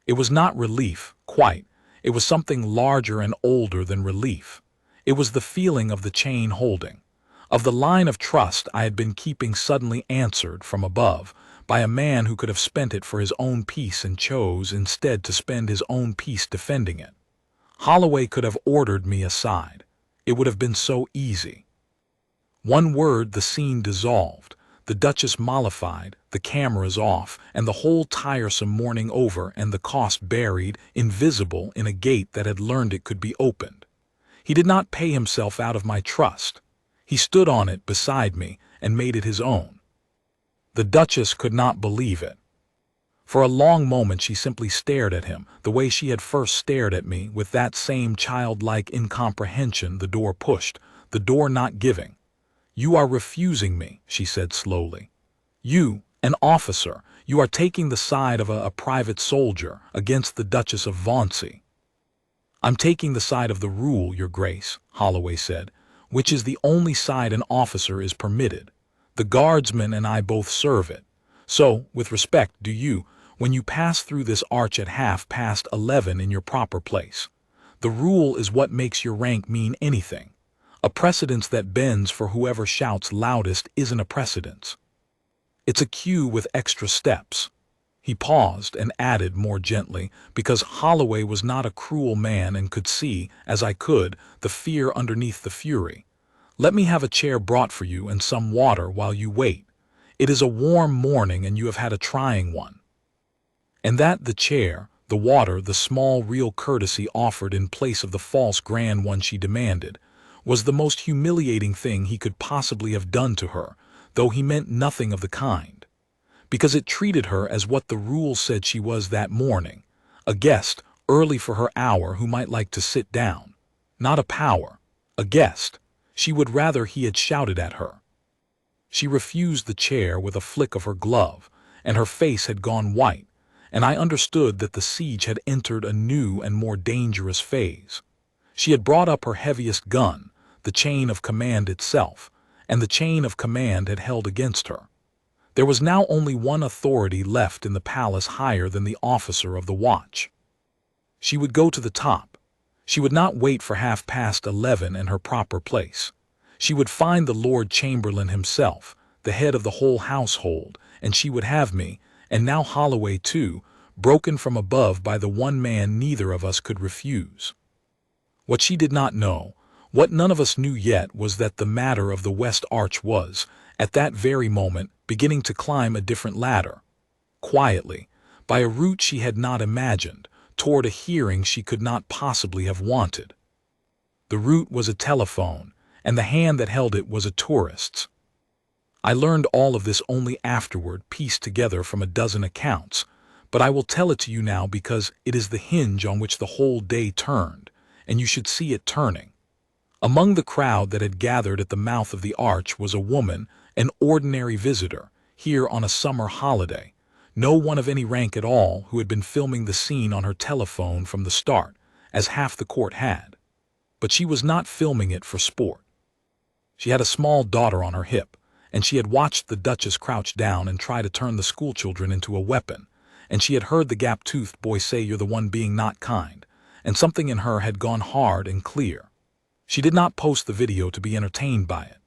It was not relief, quite. It was something larger and older than relief. It was the feeling of the chain holding, of the line of trust I had been keeping suddenly answered from above by a man who could have spent it for his own peace and chose instead to spend his own peace defending it. Holloway could have ordered me aside. It would have been so easy. One word, the scene dissolved. the Duchess mollified, the cameras off, and the whole tiresome morning over, and the cost buried, invisible, in a gate that had learned it could be opened. He did not pay himself out of my trust. He stood on it beside me and made it his own. The Duchess could not believe it. For a long moment she simply stared at him, the way she had first stared at me, with that same childlike incomprehension. The door pushed, the door not giving. "You are refusing me," she said slowly. "You, an officer, you are taking the side of a private soldier against the Duchess of Vauncey." "I'm taking the side of the rule, Your Grace," Holloway said, "which is the only side an officer is permitted. The guardsmen and I both serve it. So, with respect, do you, when you pass through this arch at 11:30 in your proper place. The rule is what makes your rank mean anything. A precedence that bends for whoever shouts loudest isn't a precedence. It's a queue with extra steps." He paused and added more gently, because Holloway was not a cruel man and could see, as I could, the fear underneath the fury. "Let me have a chair brought for you and some water while you wait. It is a warm morning and you have had a trying one." And that the chair, the water, the small real courtesy offered in place of the false grand one she demanded, was the most humiliating thing he could possibly have done to her, though he meant nothing of the kind. Because it treated her as what the rule said she was that morning, a guest, early for her hour, who might like to sit down. Not a power, a guest. She would rather he had shouted at her. She refused the chair with a flick of her glove, and her face had gone white, and I understood that the siege had entered a new and more dangerous phase. She had brought up her heaviest gun, the chain of command itself, and the chain of command had held against her. There was now only one authority left in the palace higher than the officer of the watch. She would go to the top. She would not wait for 11:30 in her proper place. She would find the Lord Chamberlain himself, the head of the whole household, and she would have me, and now Holloway too, broken from above by the one man neither of us could refuse. What she did not know, what none of us knew yet, was that the matter of the West Arch was, at that very moment, beginning to climb a different ladder. Quietly, by a route she had not imagined, toward a hearing she could not possibly have wanted. The route was a telephone, and the hand that held it was a tourist's. I learned all of this only afterward, pieced together from a dozen accounts, but I will tell it to you now because it is the hinge on which the whole day turned, and you should see it turning. Among the crowd that had gathered at the mouth of the arch was a woman, an ordinary visitor, here on a summer holiday, no one of any rank at all, who had been filming the scene on her telephone from the start, as half the court had. But she was not filming it for sport. She had a small daughter on her hip, and she had watched the Duchess crouch down and try to turn the schoolchildren into a weapon, and she had heard the gap-toothed boy say, "You're the one being not kind," and something in her had gone hard and clear. She did not post the video to be entertained by it.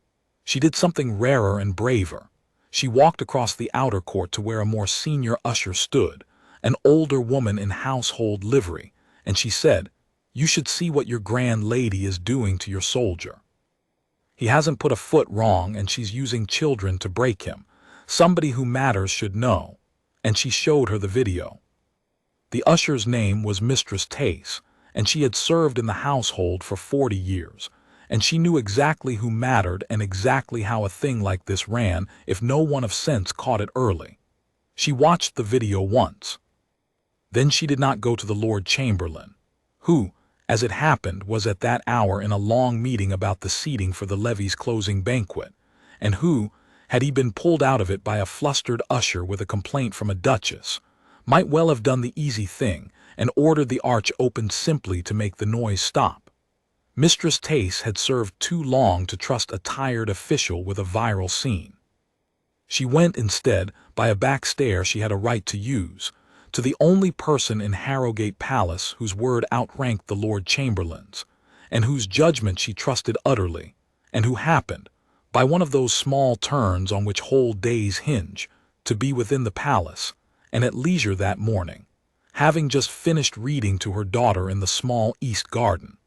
She did something rarer and braver. She walked across the outer court to where a more senior usher stood, an older woman in household livery, and she said, "You should see what your grand lady is doing to your soldier. He hasn't put a foot wrong, and she's using children to break him. Somebody who matters should know." And she showed her the video. The usher's name was Mistress Tace, and she had served in the household for 40 years, and she knew exactly who mattered and exactly how a thing like this ran if no one of sense caught it early. She watched the video once. Then she did not go to the Lord Chamberlain, who, as it happened, was at that hour in a long meeting about the seating for the levee's closing banquet, and who, had he been pulled out of it by a flustered usher with a complaint from a duchess, might well have done the easy thing and ordered the arch opened simply to make the noise stop. Mistress Tace had served too long to trust a tired official with a viral scene. She went instead, by a back stair she had a right to use, to the only person in Harrowgate Palace whose word outranked the Lord Chamberlain's, and whose judgment she trusted utterly, and who happened, by one of those small turns on which whole days hinge, to be within the palace, and at leisure that morning, having just finished reading to her daughter in the small east garden.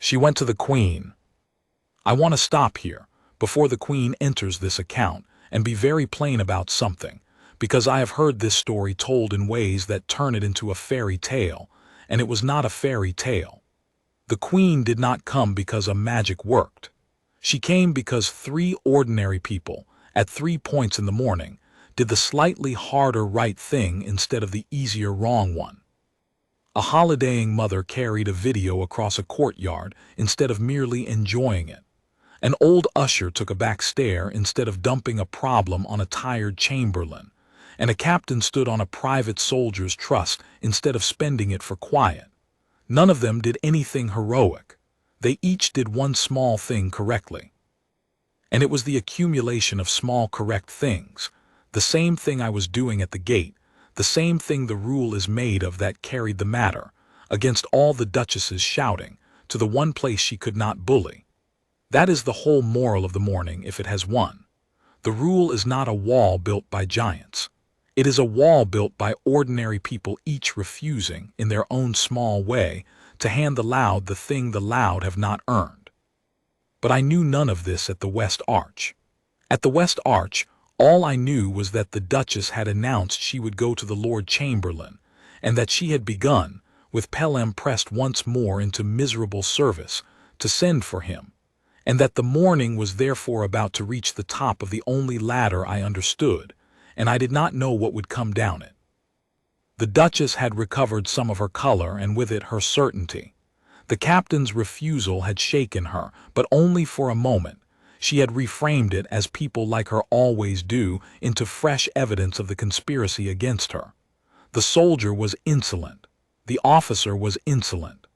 She went to the Queen. I want to stop here, before the Queen enters this account, and be very plain about something, because I have heard this story told in ways that turn it into a fairy tale, and it was not a fairy tale. The queen did not come because a magic worked. She came because 3 ordinary people, at 3 points in the morning, did the slightly harder right thing instead of the easier wrong one. A holidaying mother carried a video across a courtyard instead of merely enjoying it. An old usher took a back stair instead of dumping a problem on a tired chamberlain, and a captain stood on a private soldier's trust instead of spending it for quiet. None of them did anything heroic. They each did one small thing correctly. And it was the accumulation of small correct things, the same thing I was doing at the gate, the same thing the rule is made of, that carried the matter, against all the duchess's shouting, to the one place she could not bully. That is the whole moral of the morning, if it has one. The rule is not a wall built by giants. It is a wall built by ordinary people, each refusing, in their own small way, to hand the loud the thing the loud have not earned. But I knew none of this at the West Arch. At the West Arch, all I knew was that the Duchess had announced she would go to the Lord Chamberlain, and that she had begun, with Pelham pressed once more into miserable service, to send for him, and that the morning was therefore about to reach the top of the only ladder I understood, and I did not know what would come down it. The Duchess had recovered some of her color, and with it her certainty. The captain's refusal had shaken her, but only for a moment. She had reframed it, as people like her always do, into fresh evidence of the conspiracy against her. The soldier was insolent. The officer was insolent.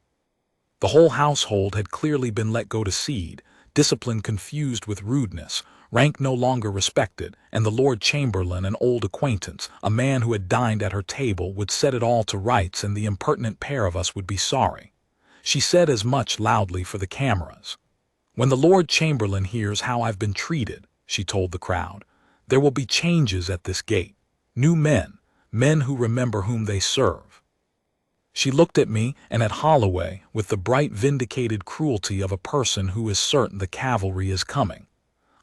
The whole household had clearly been let go to seed, discipline confused with rudeness, rank no longer respected, and the Lord Chamberlain, an old acquaintance, a man who had dined at her table, would set it all to rights, and the impertinent pair of us would be sorry. She said as much loudly for the cameras. "When the Lord Chamberlain hears how I've been treated," she told the crowd, "there will be changes at this gate. New men, men who remember whom they serve." She looked at me and at Holloway with the bright vindicated cruelty of a person who is certain the cavalry is coming.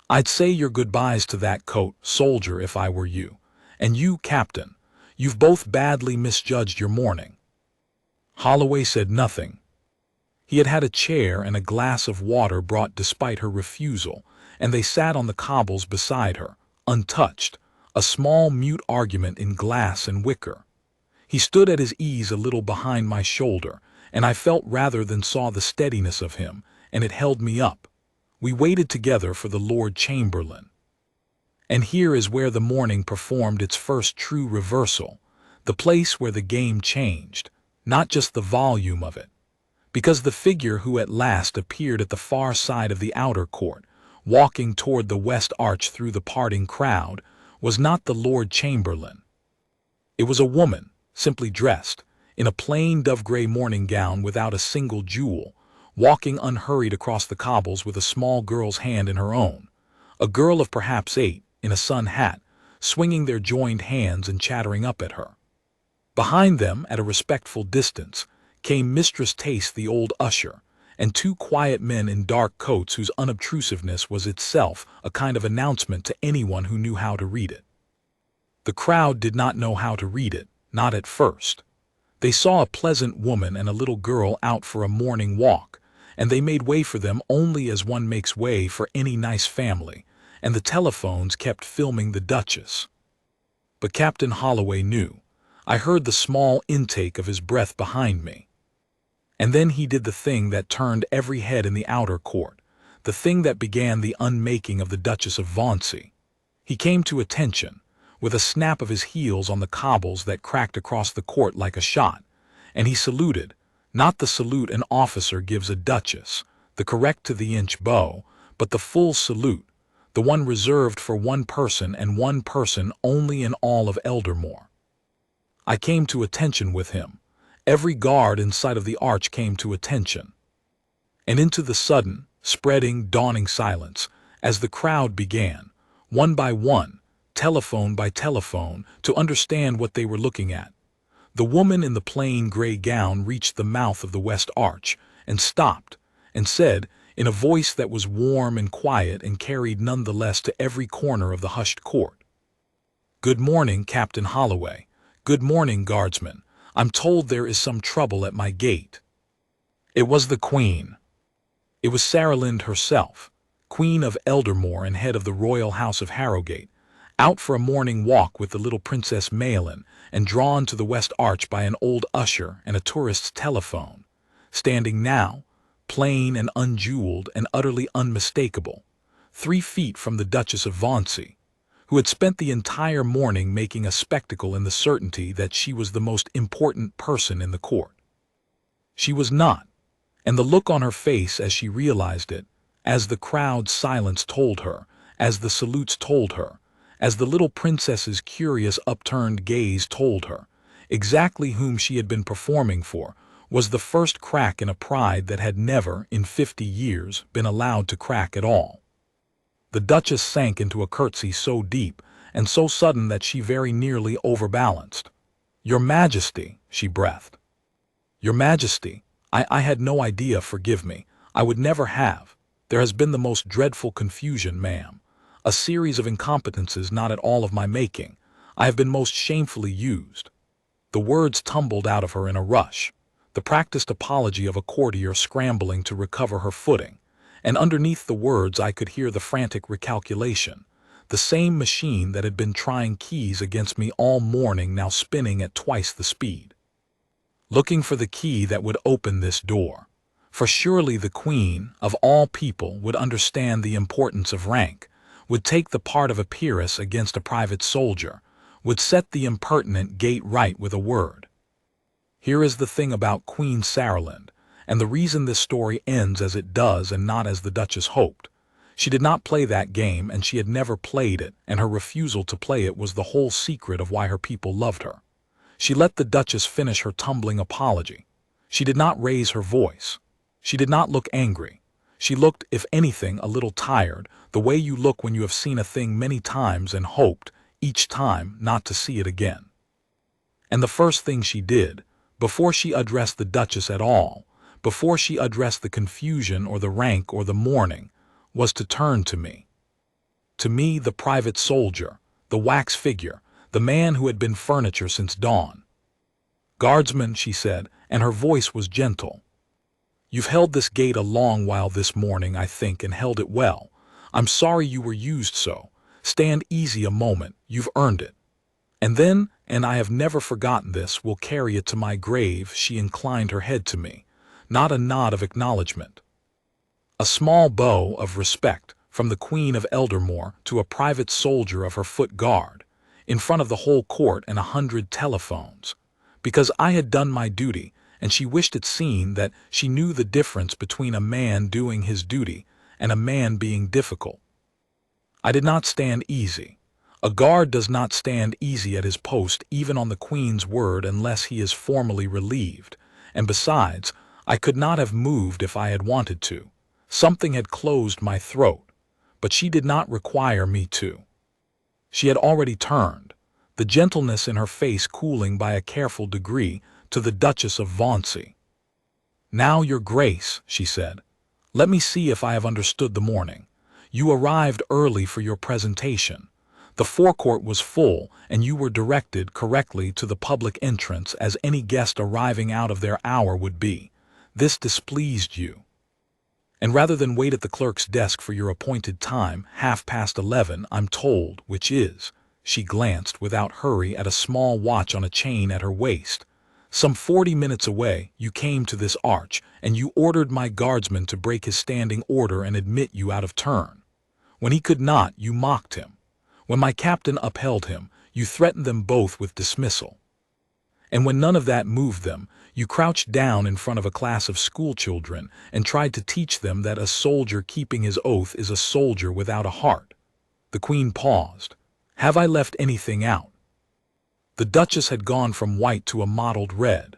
"I'd say your goodbyes to that coat, soldier, if I were you. And you, captain, you've both badly misjudged your morning." Holloway said nothing. He had had a chair and a glass of water brought despite her refusal, and they sat on the cobbles beside her, untouched, a small mute argument in glass and wicker. He stood at his ease a little behind my shoulder, and I felt rather than saw the steadiness of him, and it held me up. We waited together for the Lord Chamberlain. And here is where the morning performed its first true reversal, the place where the game changed, not just the volume of it. Because the figure who at last appeared at the far side of the outer court, walking toward the West Arch through the parting crowd, was not the Lord Chamberlain. It was a woman, simply dressed, in a plain dove-gray morning gown without a single jewel, walking unhurried across the cobbles with a small girl's hand in her own, a girl of perhaps 8, in a sun hat, swinging their joined hands and chattering up at her. Behind them, at a respectful distance, came Mistress Taste, the old usher, and 2 quiet men in dark coats whose unobtrusiveness was itself a kind of announcement to anyone who knew how to read it. The crowd did not know how to read it, not at first. They saw a pleasant woman and a little girl out for a morning walk, and they made way for them only as one makes way for any nice family, and the telephones kept filming the Duchess. But Captain Holloway knew. I heard the small intake of his breath behind me. And then he did the thing that turned every head in the outer court, the thing that began the unmaking of the Duchess of Vauncey. He came to attention, with a snap of his heels on the cobbles that cracked across the court like a shot, and he saluted, not the salute an officer gives a duchess, the correct to the inch bow, but the full salute, the one reserved for one person and one person only in all of Eldermore. I came to attention with him. Every guard in sight of the arch came to attention. And into the sudden, spreading, dawning silence, as the crowd began, one by one, telephone by telephone, to understand what they were looking at. The woman in the plain gray gown reached the mouth of the West Arch, and stopped, and said, in a voice that was warm and quiet and carried nonetheless to every corner of the hushed court. "Good morning, Captain Holloway. Good morning, guardsmen. I'm told there is some trouble at my gate." It was the Queen. It was Saralind herself, Queen of Eldermore and head of the royal house of Harrowgate, out for a morning walk with the little Princess Maelin and drawn to the West Arch by an old usher and a tourist's telephone, standing now, plain and unjeweled and utterly unmistakable, 3 feet from the Duchess of Vauncey, who had spent the entire morning making a spectacle in the certainty that she was the most important person in the court. She was not, and the look on her face as she realized it, as the crowd's silence told her, as the salutes told her, as the little princess's curious upturned gaze told her, exactly whom she had been performing for, was the first crack in a pride that had never, in 50 years, been allowed to crack at all. The Duchess sank into a curtsy so deep and so sudden that she very nearly overbalanced. "Your Majesty," she breathed. "Your Majesty, I had no idea, forgive me. I would never have. There has been the most dreadful confusion, ma'am. A series of incompetences not at all of my making. I have been most shamefully used." The words tumbled out of her in a rush, the practiced apology of a courtier scrambling to recover her footing, and underneath the words I could hear the frantic recalculation, the same machine that had been trying keys against me all morning now spinning at twice the speed. Looking for the key that would open this door. For surely the Queen, of all people, would understand the importance of rank, would take the part of a peeress against a private soldier, would set the impertinent gate right with a word. Here is the thing about Queen Saralind, and the reason this story ends as it does and not as the Duchess hoped. She did not play that game, and she had never played it, and her refusal to play it was the whole secret of why her people loved her. She let the Duchess finish her tumbling apology. She did not raise her voice. She did not look angry. She looked, if anything, a little tired, the way you look when you have seen a thing many times and hoped, each time, not to see it again. And the first thing she did, before she addressed the Duchess at all, before she addressed the confusion or the rank or the mourning, was to turn to me. To me, the private soldier, the wax figure, the man who had been furniture since dawn. "Guardsman," she said, and her voice was gentle. "You've held this gate a long while this morning, I think, and held it well. I'm sorry you were used so. Stand easy a moment, you've earned it. And then, and I have never forgotten this, will carry it to my grave," she inclined her head to me, not a nod of acknowledgement. A small bow of respect, from the Queen of Eldermore to a private soldier of her foot guard, in front of the whole court and 100 telephones, because I had done my duty, and she wished it seen that she knew the difference between a man doing his duty and a man being difficult. I did not stand easy. A guard does not stand easy at his post even on the Queen's word unless he is formally relieved, and besides, I could not have moved if I had wanted to. Something had closed my throat, but she did not require me to. She had already turned, the gentleness in her face cooling by a careful degree, to the Duchess of Vauncey. "Now, Your Grace," she said, "let me see if I have understood the morning. You arrived early for your presentation. The forecourt was full, and you were directed correctly to the public entrance as any guest arriving out of their hour would be. This displeased you. And rather than wait at the clerk's desk for your appointed time, 11:30, I'm told, which is," she glanced without hurry at a small watch on a chain at her waist, "some 40 minutes away, you came to this arch, and you ordered my guardsman to break his standing order and admit you out of turn. When he could not, you mocked him. When my captain upheld him, you threatened them both with dismissal. And when none of that moved them, you crouched down in front of a class of schoolchildren and tried to teach them that a soldier keeping his oath is a soldier without a heart." The Queen paused. "Have I left anything out?" The Duchess had gone from white to a mottled red.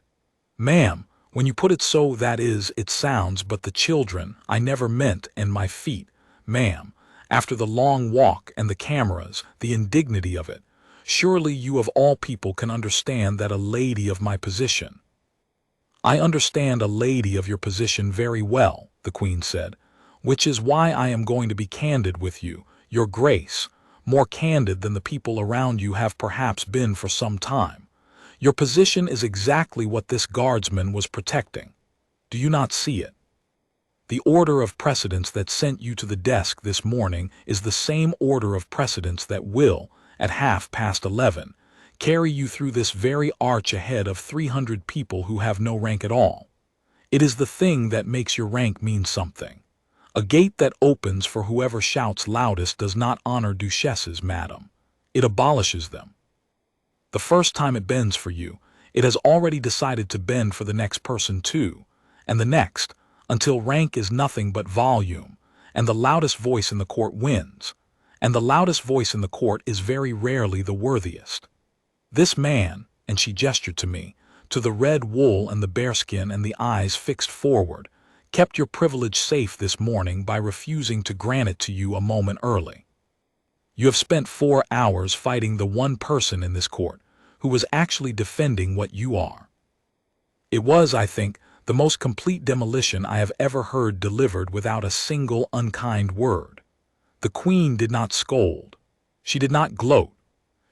"Ma'am, when you put it so, that is, it sounds, but the children, I never meant, and my feet, ma'am, after the long walk and the cameras, the indignity of it. Surely you of all people can understand that a lady of my position—" "I understand a lady of your position very well," the Queen said. Which is why I am going to be candid with you, Your Grace, more candid than the people around you have perhaps been for some time. Your position is exactly what this guardsman was protecting. Do you not see it? The order of precedence that sent you to the desk this morning is the same order of precedence that will, at 11:30, carry you through this very arch ahead of 300 people who have no rank at all. It is the thing that makes your rank mean something. A gate that opens for whoever shouts loudest does not honor duchesses, madam. It abolishes them. The first time it bends for you, it has already decided to bend for the next person too, and the next, until rank is nothing but volume, and the loudest voice in the court wins, and the loudest voice in the court is very rarely the worthiest. This man, and she gestured to me, to the red wool and the bearskin and the eyes fixed forward, kept your privilege safe this morning by refusing to grant it to you a moment early. You have spent 4 hours fighting the one person in this court who was actually defending what you are. It was, I think, the most complete demolition I have ever heard delivered without a single unkind word. The Queen did not scold. She did not gloat.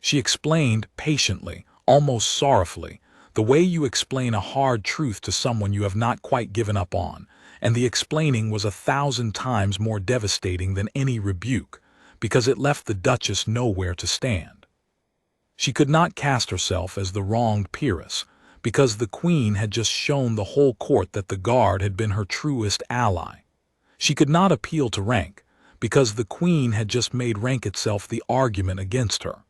She explained patiently, almost sorrowfully, the way you explain a hard truth to someone you have not quite given up on, and the explaining was 1,000 times more devastating than any rebuke, because it left the Duchess nowhere to stand. She could not cast herself as the wronged peeress, because the Queen had just shown the whole court that the guard had been her truest ally. She could not appeal to rank, because the Queen had just made rank itself the argument against her.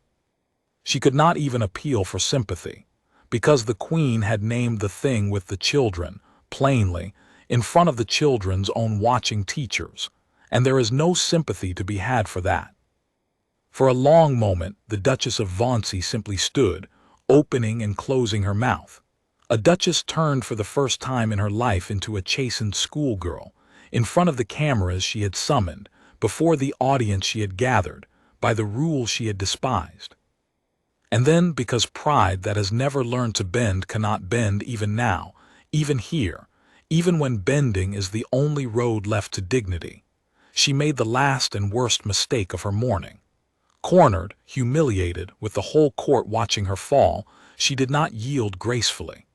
She could not even appeal for sympathy, because the Queen had named the thing with the children, plainly, in front of the children's own watching teachers, and there is no sympathy to be had for that. For a long moment, the Duchess of Vauncey simply stood, opening and closing her mouth. A duchess turned for the first time in her life into a chastened schoolgirl, in front of the cameras she had summoned, before the audience she had gathered, by the rules she had despised. And then, because pride that has never learned to bend cannot bend even now, even here, even when bending is the only road left to dignity, she made the last and worst mistake of her morning. Cornered, humiliated, with the whole court watching her fall, she did not yield gracefully.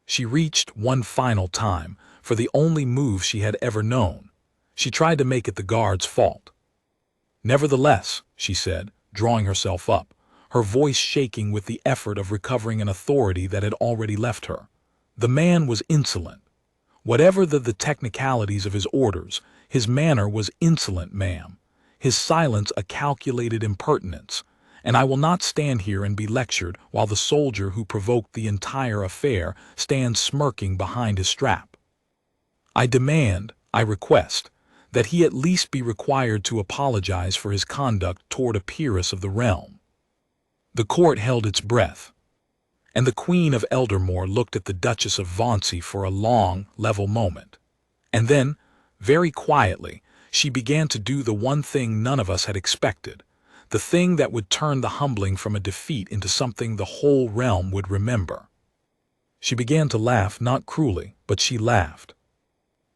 She reached one final time for the only move she had ever known. She tried to make it the guard's fault. Nevertheless, she said, drawing herself up, her voice shaking with the effort of recovering an authority that had already left her. The man was insolent. Whatever the technicalities of his orders, his manner was insolent, ma'am. His silence a calculated impertinence, and I will not stand here and be lectured while the soldier who provoked the entire affair stands smirking behind his strap. I demand, I request, that he at least be required to apologize for his conduct toward a peeress of the realm. The court held its breath, and the Queen of Eldermore looked at the Duchess of Vauncey for a long, level moment. And then, very quietly, she began to do the one thing none of us had expected, the thing that would turn the humbling from a defeat into something the whole realm would remember. She began to laugh, not cruelly, but she laughed.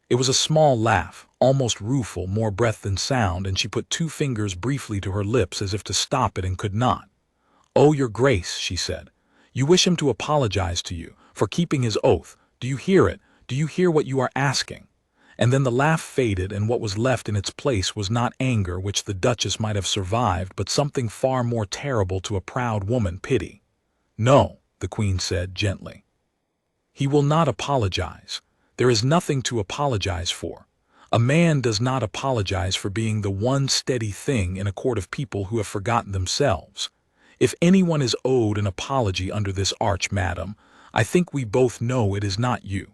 It was a small laugh, almost rueful, more breath than sound, and she put 2 fingers briefly to her lips as if to stop it and could not. "Oh, Your Grace," she said, "you wish him to apologize to you for keeping his oath. Do you hear it? Do you hear what you are asking?" And then the laugh faded, and what was left in its place was not anger, which the Duchess might have survived, but something far more terrible to a proud woman, pity. "No," the Queen said gently. "He will not apologize. There is nothing to apologize for. A man does not apologize for being the one steady thing in a court of people who have forgotten themselves. If anyone is owed an apology under this arch, madam, I think we both know it is not you."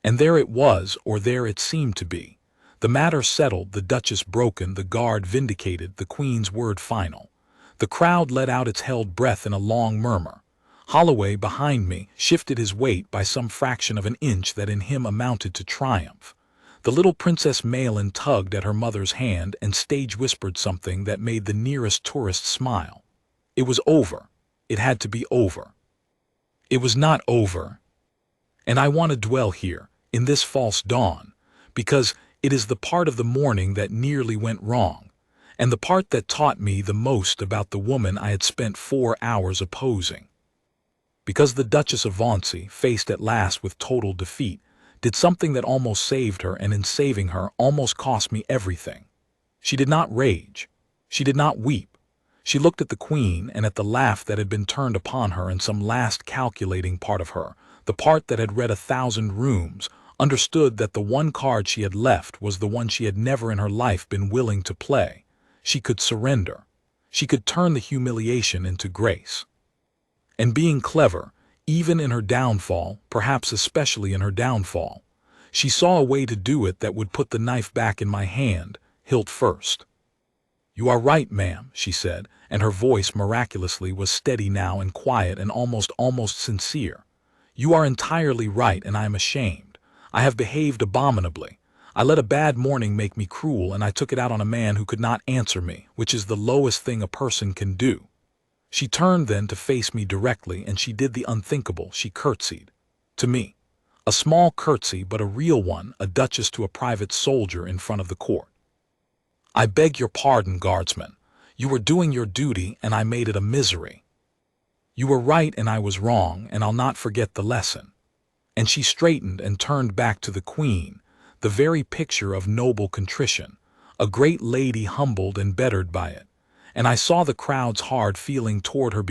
And there it was, or there it seemed to be. The matter settled, the Duchess broken, the guard vindicated, the Queen's word final. The crowd let out its held breath in a long murmur. Holloway, behind me, shifted his weight by some fraction of an inch that in him amounted to triumph. The little Princess Malin tugged at her mother's hand and stage-whispered something that made the nearest tourist smile. It was over. It had to be over. It was not over. And I want to dwell here, in this false dawn, because It is the part of the morning that nearly went wrong, and the part that taught me the most about the woman I had spent 4 hours opposing. Because the Duchess of Vauncey, faced at last with total defeat, did something that almost saved her, and in saving her almost cost me everything. She did not rage. She did not weep. She looked at the Queen and at the laugh that had been turned upon her, and some last calculating part of her, the part that had read 1,000 rooms, understood that the one card she had left was the one she had never in her life been willing to play. She could surrender. She could turn the humiliation into grace. And being clever, even in her downfall, perhaps especially in her downfall, she saw a way to do it that would put the knife back in my hand, hilt first. "You are right, ma'am," she said, and her voice miraculously was steady now and quiet and almost sincere. "You are entirely right, and I am ashamed. I have behaved abominably. I let a bad morning make me cruel, and I took it out on a man who could not answer me, which is the lowest thing a person can do." She turned then to face me directly, and she did the unthinkable. She curtsied. To me. A small curtsy, but a real one, a duchess to a private soldier in front of the court. "I beg your pardon, guardsman. You were doing your duty, and I made it a misery. You were right and I was wrong, and I'll not forget the lesson." And she straightened and turned back to the Queen, the very picture of noble contrition, a great lady humbled and bettered by it. And I saw the crowd's hard feeling toward her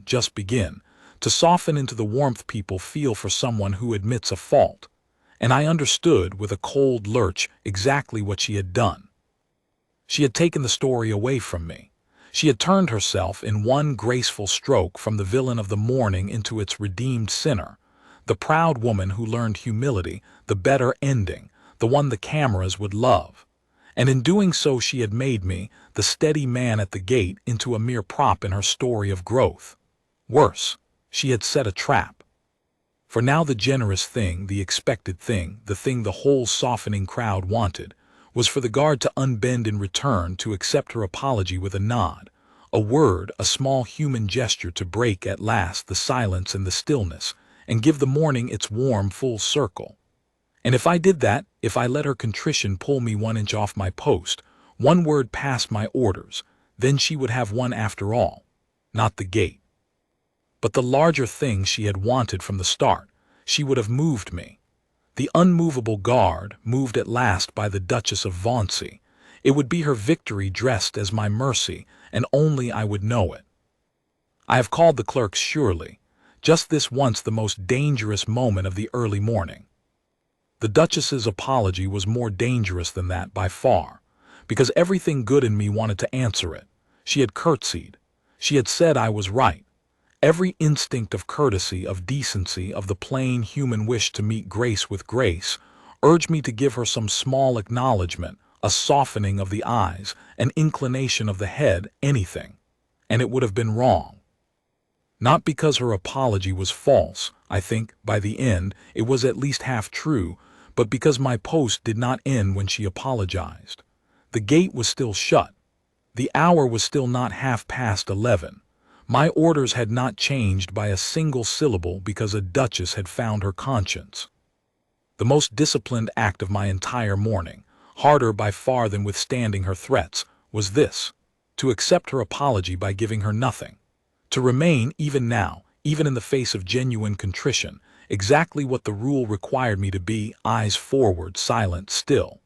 just begin, to soften into the warmth people feel for someone who admits a fault. And I understood with a cold lurch exactly what she had done. She had taken the story away from me. She had turned herself in one graceful stroke from the villain of the morning into its redeemed sinner, the proud woman who learned humility, the better ending, the one the cameras would love. And in doing so she had made me, the steady man at the gate, into a mere prop in her story of growth. Worse, she had set a trap. For now the generous thing, the expected thing, the thing the whole softening crowd wanted, was for the guard to unbend in return, to accept her apology with a nod, a word, a small human gesture, to break at last the silence and the stillness, and give the morning its warm full circle. And if I did that, if I let her contrition pull me 1 inch off my post, 1 word past my orders, then she would have won after all, not the gate, but the larger thing she had wanted from the start. She would have moved me. The unmovable guard, moved at last by the Duchess of Vauncey. It would be her victory dressed as my mercy, and only I would know it. I have called the clerks surely, just this once, the most dangerous moment of the early morning. The Duchess's apology was more dangerous than that by far, because everything good in me wanted to answer it. She had curtsied. She had said I was right. Every instinct of courtesy, of decency, of the plain human wish to meet grace with grace, urged me to give her some small acknowledgement, a softening of the eyes, an inclination of the head, anything. And it would have been wrong. Not because her apology was false, I think, by the end, it was at least half true, but because my post did not end when she apologized. The gate was still shut. The hour was still not 11:30. My orders had not changed by a single syllable because a duchess had found her conscience. The most disciplined act of my entire morning, harder by far than withstanding her threats, was this: to accept her apology by giving her nothing. To remain, even now, even in the face of genuine contrition, exactly what the rule required me to be, eyes forward, silent, still,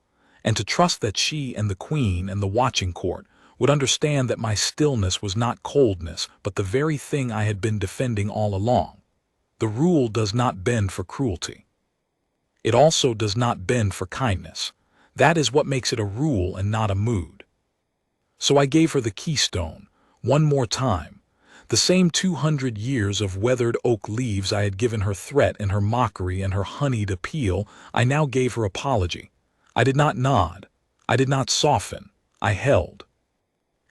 and to trust that she and the Queen and the watching court would understand that my stillness was not coldness, but the very thing I had been defending all along. The rule does not bend for cruelty. It also does not bend for kindness. That is what makes it a rule and not a mood. So I gave her the keystone, one more time. The same 200 years of weathered oak leaves I had given her threat and her mockery and her honeyed appeal, I now gave her apology. I did not nod. I did not soften. I held.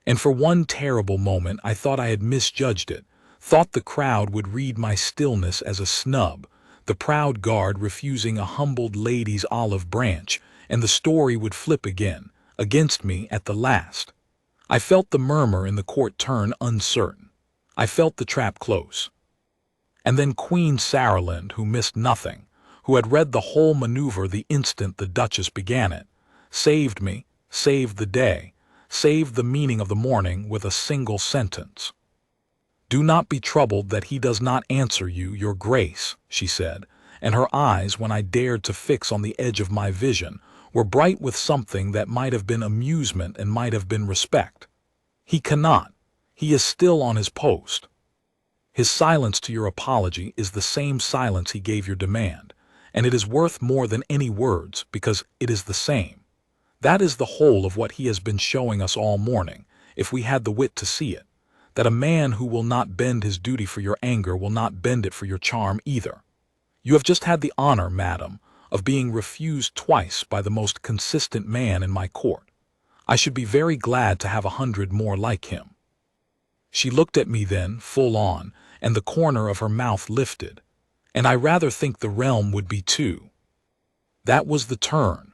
And for one terrible moment I thought I had misjudged it, thought the crowd would read my stillness as a snub, the proud guard refusing a humbled lady's olive branch, and the story would flip again, against me at the last. I felt the murmur in the court turn uncertain. I felt the trap close. And then Queen Saralind, who missed nothing, who had read the whole maneuver the instant the Duchess began it, saved me, saved the day, saved the meaning of the morning with a single sentence. "Do not be troubled that he does not answer you, your grace," she said, and her eyes, when I dared to fix on the edge of my vision, were bright with something that might have been amusement and might have been respect. "He cannot. He is still on his post. His silence to your apology is the same silence he gave your demand, and it is worth more than any words because it is the same. That is the whole of what he has been showing us all morning, if we had the wit to see it, that a man who will not bend his duty for your anger will not bend it for your charm either. You have just had the honor, madam, of being refused twice by the most consistent man in my court. I should be very glad to have 100 more like him." She looked at me then, full on, and the corner of her mouth lifted. "And I rather think the realm would be too." That was the turn.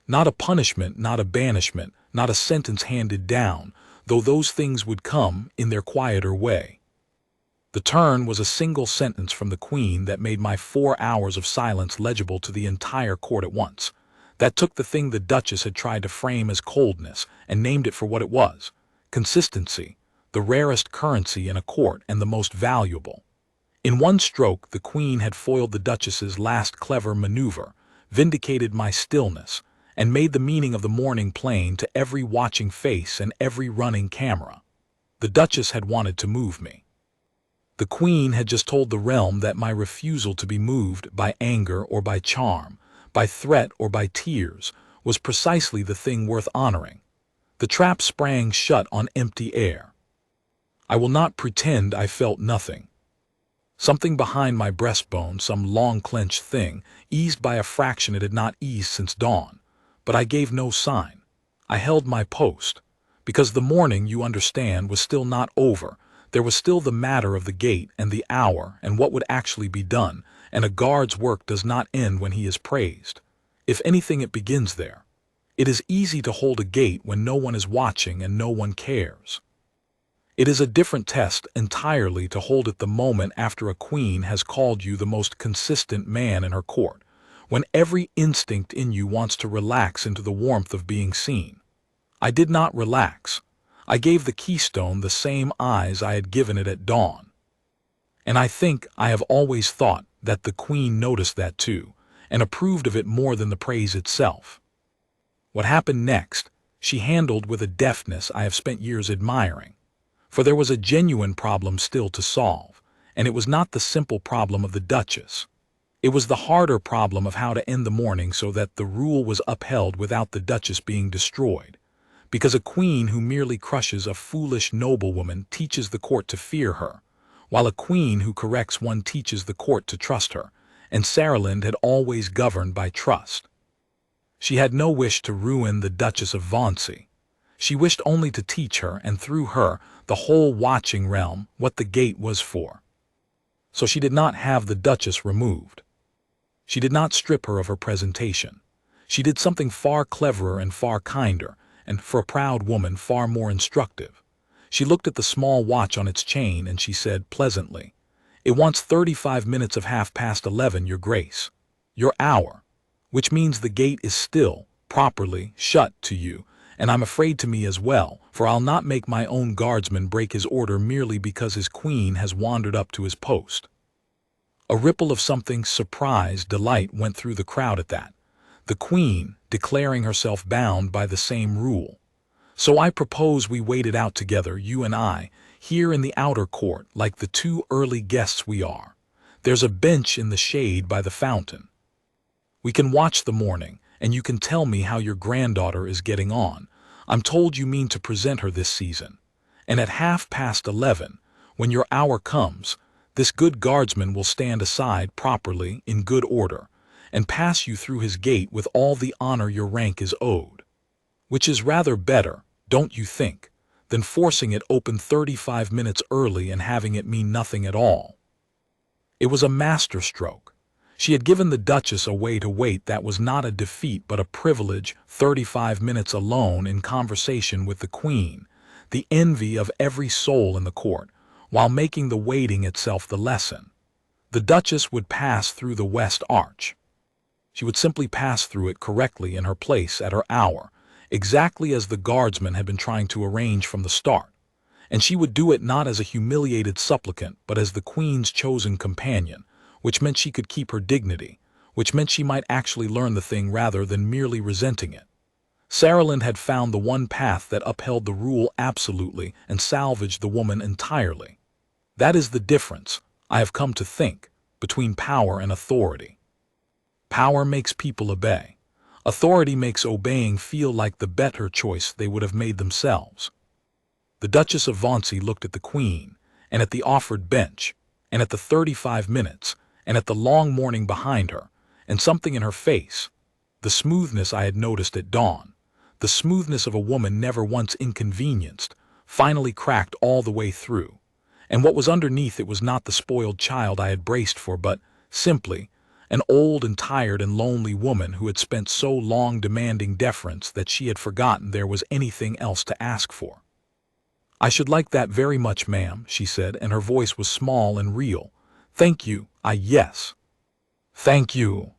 Not a punishment, not a banishment, not a sentence handed down, though those things would come in their quieter way. The turn was a single sentence from the Queen that made my 4 hours of silence legible to the entire court at once. That took the thing the Duchess had tried to frame as coldness and named it for what it was: consistency, the rarest currency in a court and the most valuable. In one stroke, the Queen had foiled the Duchess's last clever maneuver, vindicated my stillness, and made the meaning of the morning plain to every watching face and every running camera. The Duchess had wanted to move me. The Queen had just told the realm that my refusal to be moved by anger or by charm, by threat or by tears, was precisely the thing worth honoring. The trap sprang shut on empty air. I will not pretend I felt nothing. Something behind my breastbone, some long-clenched thing, eased by a fraction it had not eased since dawn. But I gave no sign. I held my post. Because the morning, you understand, was still not over. There was still the matter of the gate and the hour and what would actually be done, and a guard's work does not end when he is praised. If anything, it begins there. It is easy to hold a gate when no one is watching and no one cares. It is a different test entirely to hold it the moment after a queen has called you the most consistent man in her court, when every instinct in you wants to relax into the warmth of being seen. I did not relax. I gave the keystone the same eyes I had given it at dawn. And I think I have always thought that the Queen noticed that too, and approved of it more than the praise itself. What happened next, she handled with a deftness I have spent years admiring. For there was a genuine problem still to solve, and it was not the simple problem of the Duchess. It was the harder problem of how to end the morning so that the rule was upheld without the Duchess being destroyed. Because a queen who merely crushes a foolish noblewoman teaches the court to fear her, while a queen who corrects one teaches the court to trust her, and Saralind had always governed by trust. She had no wish to ruin the Duchess of Vauncey. She wished only to teach her, and through her, the whole watching realm, what the gate was for. So she did not have the Duchess removed. She did not strip her of her presentation. She did something far cleverer and far kinder, and for a proud woman far more instructive. She looked at the small watch on its chain and she said pleasantly, "It wants 35 minutes of 11:30, your grace. Your hour. Which means the gate is still, properly, shut to you, and I'm afraid to me as well, for I'll not make my own guardsman break his order merely because his queen has wandered up to his post." A ripple of something surprise, delight went through the crowd at that. The Queen, declaring herself bound by the same rule. So I propose we wait it out together, you and I, here in the outer court, like the 2 early guests we are. There's a bench in the shade by the fountain. We can watch the morning, and you can tell me how your granddaughter is getting on. I'm told you mean to present her this season. And at 11:30, when your hour comes, this good guardsman will stand aside properly, in good order, and pass you through his gate with all the honor your rank is owed. Which is rather better, don't you think, than forcing it open 35 minutes early and having it mean nothing at all. It was a masterstroke. She had given the Duchess a way to wait that was not a defeat but a privilege, 35 minutes alone in conversation with the Queen, the envy of every soul in the court, while making the waiting itself the lesson. The Duchess would pass through the West Arch. She would simply pass through it correctly in her place at her hour, exactly as the guardsman had been trying to arrange from the start. And she would do it not as a humiliated supplicant, but as the queen's chosen companion, which meant she could keep her dignity, which meant she might actually learn the thing rather than merely resenting it. Saraland had found the one path that upheld the rule absolutely and salvaged the woman entirely. That is the difference, I have come to think, between power and authority. Power makes people obey. Authority makes obeying feel like the better choice they would have made themselves. The Duchess of Vauncey looked at the Queen, and at the offered bench, and at the 35 minutes, and at the long morning behind her, and something in her face, the smoothness I had noticed at dawn, the smoothness of a woman never once inconvenienced, finally cracked all the way through. And what was underneath it was not the spoiled child I had braced for, but, simply, an old and tired and lonely woman who had spent so long demanding deference that she had forgotten there was anything else to ask for. "I should like that very much, ma'am," she said, and her voice was small and real. "Thank you, yes. Thank you."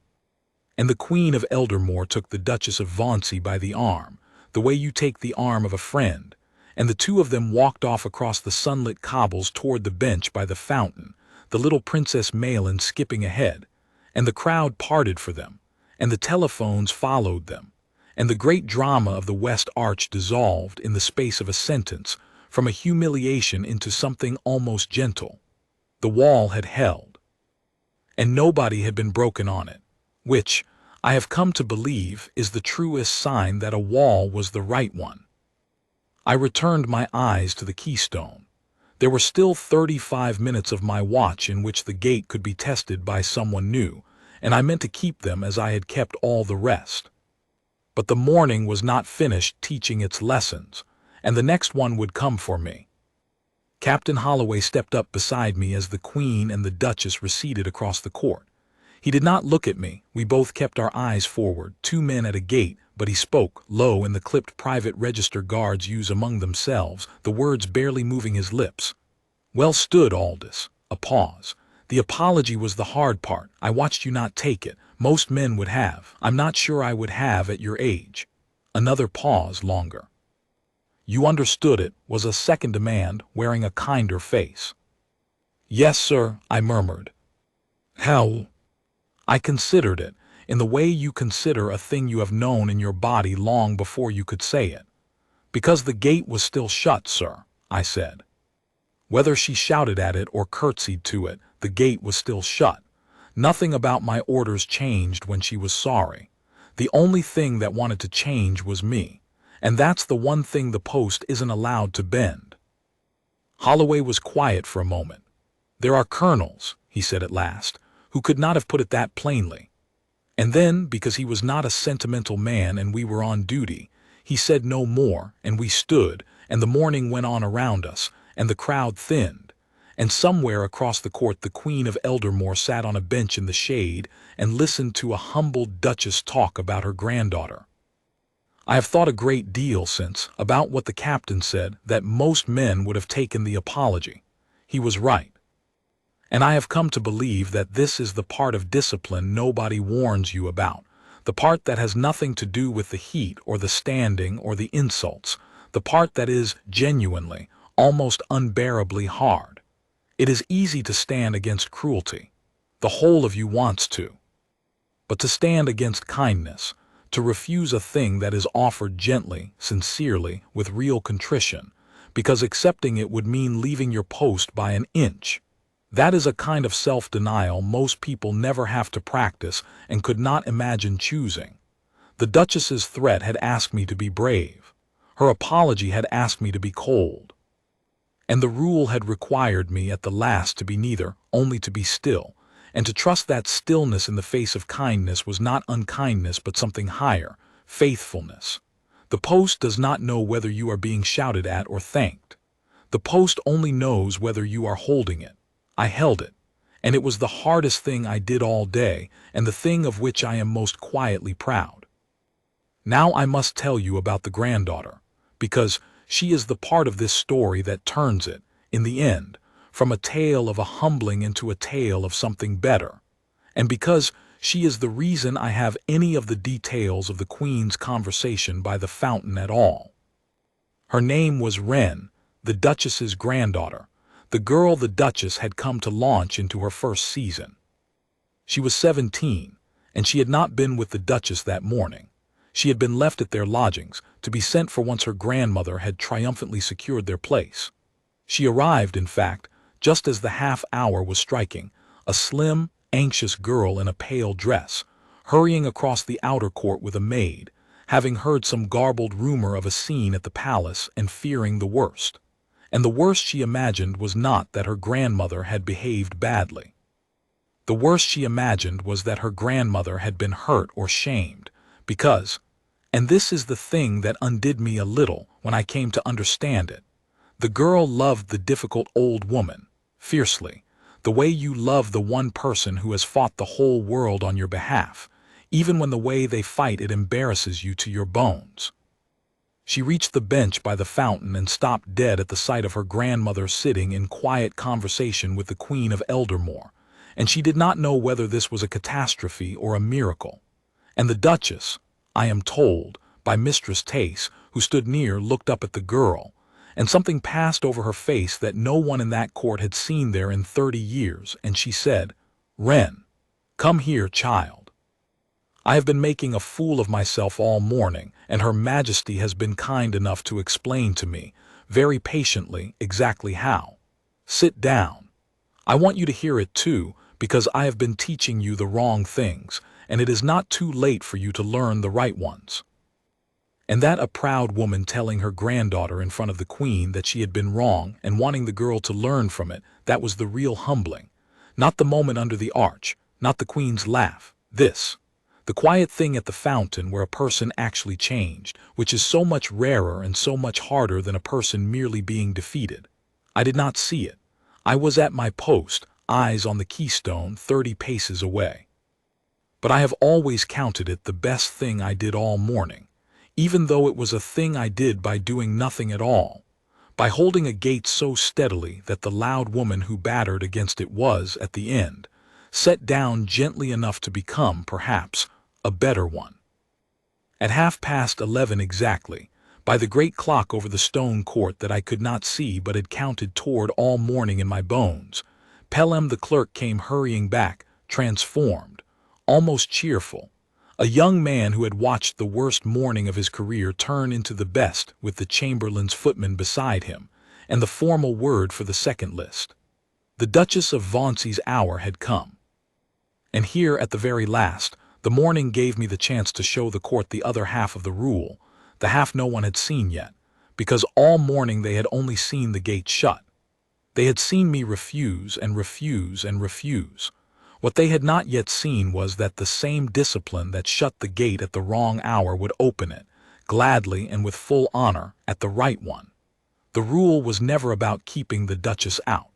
And the Queen of Eldermore took the Duchess of Vauncey by the arm, the way you take the arm of a friend, and the two of them walked off across the sunlit cobbles toward the bench by the fountain, the little Princess Maelin skipping ahead, and the crowd parted for them, and the telephones followed them, and the great drama of the West Arch dissolved in the space of a sentence, from a humiliation into something almost gentle. The wall had held, and nobody had been broken on it, which, I have come to believe, is the truest sign that a wall was the right one. I returned my eyes to the keystone. There were still 35 minutes of my watch in which the gate could be tested by someone new, and I meant to keep them as I had kept all the rest. But the morning was not finished teaching its lessons, and the next one would come for me. Captain Holloway stepped up beside me as the Queen and the Duchess receded across the court. He did not look at me. We both kept our eyes forward, two men at a gate, but he spoke, low in the clipped private register guards use among themselves, the words barely moving his lips. "Well stood, Aldous." A pause. "The apology was the hard part. I watched you not take it. Most men would have. I'm not sure I would have at your age." Another pause, longer. "You understood it," was a second demand, wearing a kinder face. "Yes, sir," I murmured. "How?" "I considered it, in the way you consider a thing you have known in your body long before you could say it. Because the gate was still shut, sir," I said. Whether she shouted at it or curtsied to it, the gate was still shut. Nothing about my orders changed when she was sorry. The only thing that wanted to change was me, and that's the one thing the post isn't allowed to bend. Holloway was quiet for a moment. "There are colonels," he said at last, "who could not have put it that plainly." And then, because he was not a sentimental man and we were on duty, he said no more, and we stood, and the morning went on around us, and the crowd thinned, and somewhere across the court the Queen of Eldermore sat on a bench in the shade and listened to a humbled duchess talk about her granddaughter. I have thought a great deal since about what the captain said, that most men would have taken the apology. He was right. And I have come to believe that this is the part of discipline nobody warns you about, the part that has nothing to do with the heat or the standing or the insults, the part that is genuinely, almost unbearably hard. It is easy to stand against cruelty. The whole of you wants to. But to stand against kindness, to refuse a thing that is offered gently, sincerely, with real contrition, because accepting it would mean leaving your post by an inch, that is a kind of self-denial most people never have to practice and could not imagine choosing. The Duchess's threat had asked me to be brave. Her apology had asked me to be cold. And the rule had required me at the last to be neither, only to be still, and to trust that stillness in the face of kindness was not unkindness but something higher, faithfulness. The post does not know whether you are being shouted at or thanked. The post only knows whether you are holding it. I held it, and it was the hardest thing I did all day, and the thing of which I am most quietly proud. Now I must tell you about the granddaughter, because she is the part of this story that turns it, in the end, from a tale of a humbling into a tale of something better, and because She is the reason I have any of the details of the Queen's conversation by the fountain at all. Her name was Wren, the Duchess's granddaughter, the girl the Duchess had come to launch into her first season. She was 17, and she had not been with the Duchess that morning. She had been left at their lodgings, to be sent for once her grandmother had triumphantly secured their place. She arrived, in fact, just as the half-hour was striking, a slim, anxious girl in a pale dress, hurrying across the outer court with a maid, having heard some garbled rumor of a scene at the palace and fearing the worst. And the worst she imagined was not that her grandmother had behaved badly. The worst she imagined was that her grandmother had been hurt or shamed, because, and this is the thing that undid me a little when I came to understand it, the girl loved the difficult old woman, fiercely, the way you love the one person who has fought the whole world on your behalf, even when the way they fight it embarrasses you to your bones. She reached the bench by the fountain and stopped dead at the sight of her grandmother sitting in quiet conversation with the Queen of Eldermore, and she did not know whether this was a catastrophe or a miracle. And the Duchess, I am told, by Mistress Tace, who stood near, looked up at the girl, and something passed over her face that no one in that court had seen there in 30 years, and she said, "Wren, come here, child. I have been making a fool of myself all morning, and Her Majesty has been kind enough to explain to me, very patiently, exactly how. Sit down. I want you to hear it too, because I have been teaching you the wrong things, and it is not too late for you to learn the right ones." And that a proud woman telling her granddaughter in front of the Queen that she had been wrong and wanting the girl to learn from it, that was the real humbling. Not the moment under the arch, not the Queen's laugh, this. The quiet thing at the fountain where a person actually changed, which is so much rarer and so much harder than a person merely being defeated. I did not see it. I was at my post, eyes on the keystone 30 paces away. But I have always counted it the best thing I did all morning, even though it was a thing I did by doing nothing at all, by holding a gate so steadily that the loud woman who battered against it was, at the end, set down gently enough to become, perhaps, a better one. At 11:30 exactly, by the great clock over the stone court that I could not see but had counted toward all morning in my bones, Pelham the clerk came hurrying back, transformed, almost cheerful, a young man who had watched the worst morning of his career turn into the best, with the chamberlain's footman beside him, and the formal word for the second list. The Duchess of Vauncey's hour had come. And here, at the very last, the morning gave me the chance to show the court the other half of the rule, the half no one had seen yet, because all morning they had only seen the gate shut. They had seen me refuse and refuse and refuse. What they had not yet seen was that the same discipline that shut the gate at the wrong hour would open it, gladly and with full honor, at the right one. The rule was never about keeping the Duchess out.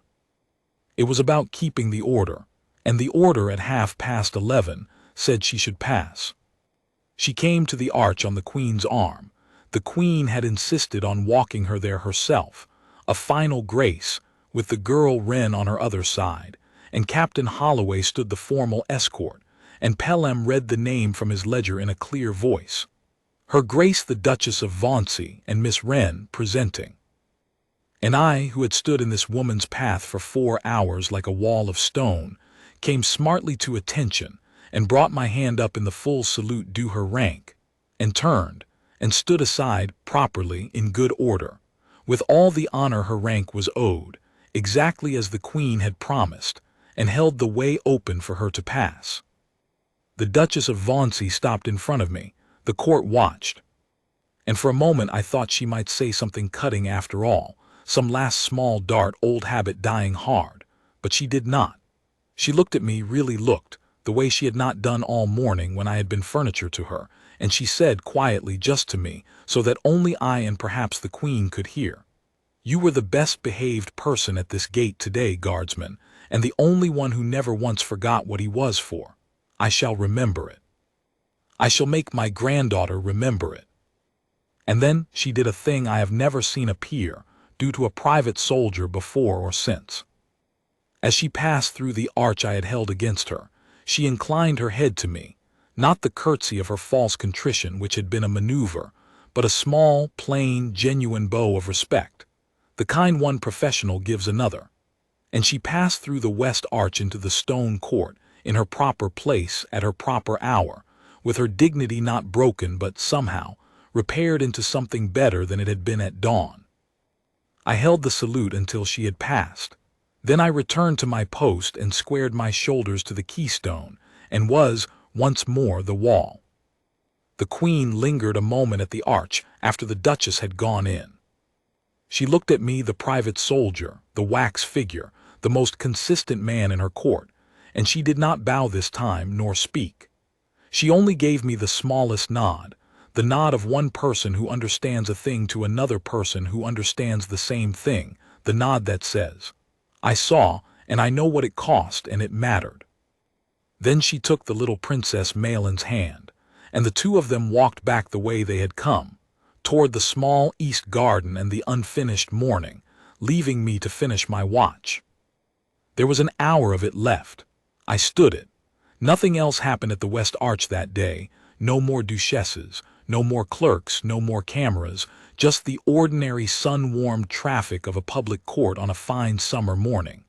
It was about keeping the order, and the order at 11:30 said she should pass. She came to the arch on the Queen's arm. The Queen had insisted on walking her there herself, a final grace, with the girl Wren on her other side, and Captain Holloway stood the formal escort, and Pelham read the name from his ledger in a clear voice. Her Grace the Duchess of Vauncey and Miss Wren presenting. And I, who had stood in this woman's path for 4 hours like a wall of stone, came smartly to attention and brought my hand up in the full salute due her rank, and turned, and stood aside properly in good order, with all the honor her rank was owed, exactly as the Queen had promised, and held the way open for her to pass. The Duchess of Vauncey stopped in front of me. The court watched. And for a moment I thought she might say something cutting after all, some last small dart, old habit dying hard, but she did not. She looked at me, really looked, the way she had not done all morning when I had been furniture to her, and she said quietly, just to me, so that only I and perhaps the Queen could hear, "You were the best behaved person at this gate today, guardsman, and the only one who never once forgot what he was for. I shall remember it. I shall make my granddaughter remember it." And then she did a thing I have never seen a peer do to a private soldier before or since. As she passed through the arch I had held against her, She inclined her head to me, not the curtsy of her false contrition which had been a maneuver, but a small, plain, genuine bow of respect, the kind one professional gives another. And she passed through the west arch into the stone court, in her proper place at her proper hour, with her dignity not broken but somehow repaired into something better than it had been at dawn. I held the salute until she had passed. Then I returned to my post and squared my shoulders to the keystone, and was, once more, the wall. The Queen lingered a moment at the arch after the Duchess had gone in. She looked at me, the private soldier, the wax figure, the most consistent man in her court, and she did not bow this time nor speak. She only gave me the smallest nod, the nod of one person who understands a thing to another person who understands the same thing, the nod that says, "I saw, and I know what it cost, and it mattered." Then she took the little Princess Malin's hand, and the two of them walked back the way they had come, toward the small east garden and the unfinished morning, leaving me to finish my watch. There was an hour of it left. I stood it. Nothing else happened at the West Arch that day, no more duchesses, no more clerks, no more cameras, just the ordinary sun-warmed traffic of a public court on a fine summer morning.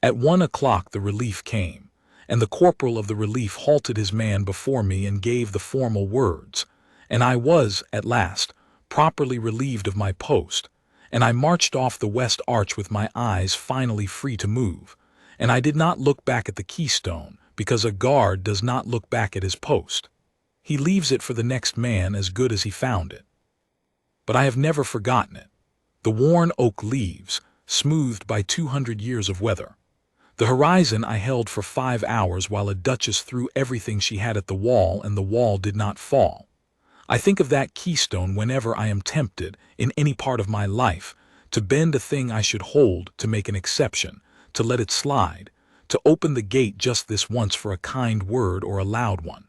At 1 o'clock the relief came, and the corporal of the relief halted his man before me and gave the formal words, and I was, at last, properly relieved of my post, and I marched off the West Arch with my eyes finally free to move, and I did not look back at the keystone, because a guard does not look back at his post. He leaves it for the next man as good as he found it. But I have never forgotten it. The worn oak leaves, smoothed by 200 years of weather. The horizon I held for 5 hours while a duchess threw everything she had at the wall and the wall did not fall. I think of that keystone whenever I am tempted, in any part of my life, to bend a thing I should hold, to make an exception, to let it slide, to open the gate just this once for a kind word or a loud one.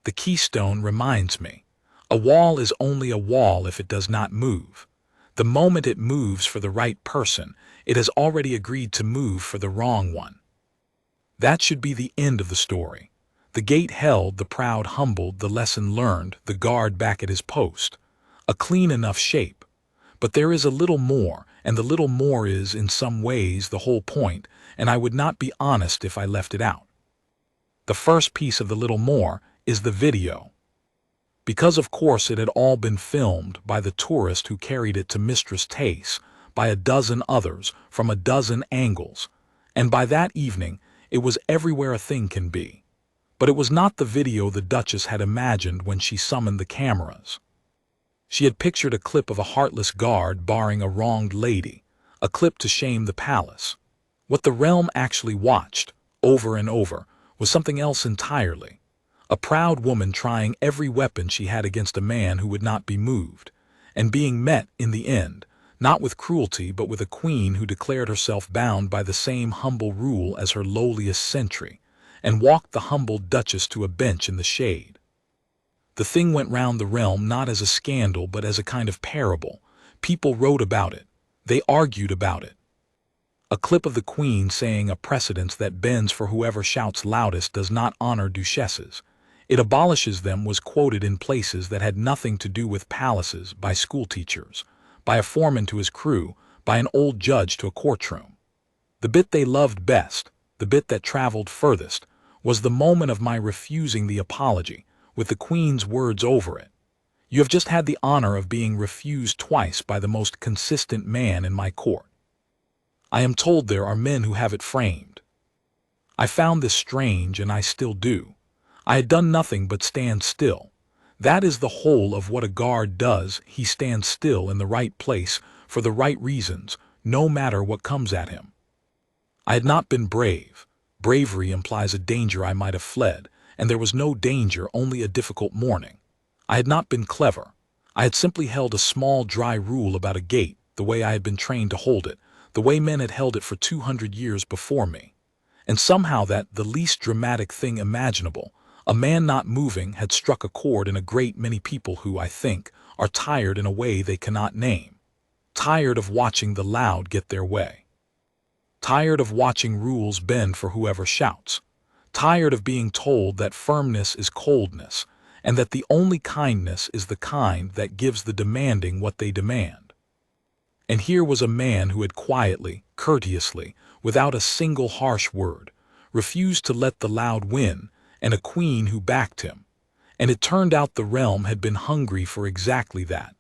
The keystone reminds me, a wall is only a wall if it does not move. The moment it moves for the right person, it has already agreed to move for the wrong one. That should be the end of the story. The gate held, the proud humbled, the lesson learned, the guard back at his post. A clean enough shape. But there is a little more, and the little more is, in some ways, the whole point, and I would not be honest if I left it out. The first piece of the little more is the video. Because of course it had all been filmed by the tourist who carried it to Mistress Tace, by a dozen others, from a dozen angles, and by that evening it was everywhere a thing can be. But it was not the video the Duchess had imagined when she summoned the cameras. She had pictured a clip of a heartless guard barring a wronged lady, a clip to shame the palace. What the realm actually watched, over and over, was something else entirely. A proud woman trying every weapon she had against a man who would not be moved, and being met, in the end, not with cruelty but with a queen who declared herself bound by the same humble rule as her lowliest sentry, and walked the humbled Duchess to a bench in the shade. The thing went round the realm not as a scandal but as a kind of parable. People wrote about it. They argued about it. A clip of the Queen saying a precedence that bends for whoever shouts loudest does not honor duchesses. It abolishes them was quoted in places that had nothing to do with palaces, by schoolteachers, by a foreman to his crew, by an old judge to a courtroom. The bit they loved best, the bit that traveled furthest, was the moment of my refusing the apology, with the Queen's words over it. You have just had the honor of being refused twice by the most consistent man in my court. I am told there are men who have it framed. I found this strange, and I still do. I had done nothing but stand still. That is the whole of what a guard does. He stands still in the right place for the right reasons, no matter what comes at him. I had not been brave. Bravery implies a danger I might have fled, and there was no danger, only a difficult morning. I had not been clever. I had simply held a small dry rule about a gate, the way I had been trained to hold it, the way men had held it for 200 years before me. And somehow that, the least dramatic thing imaginable, a man not moving, had struck a chord in a great many people who, I think, are tired in a way they cannot name. Tired of watching the loud get their way. Tired of watching rules bend for whoever shouts. tired of being told that firmness is coldness, and that the only kindness is the kind that gives the demanding what they demand. And here was a man who had quietly, courteously, without a single harsh word, refused to let the loud win, and a queen who backed him. And it turned out the realm had been hungry for exactly that,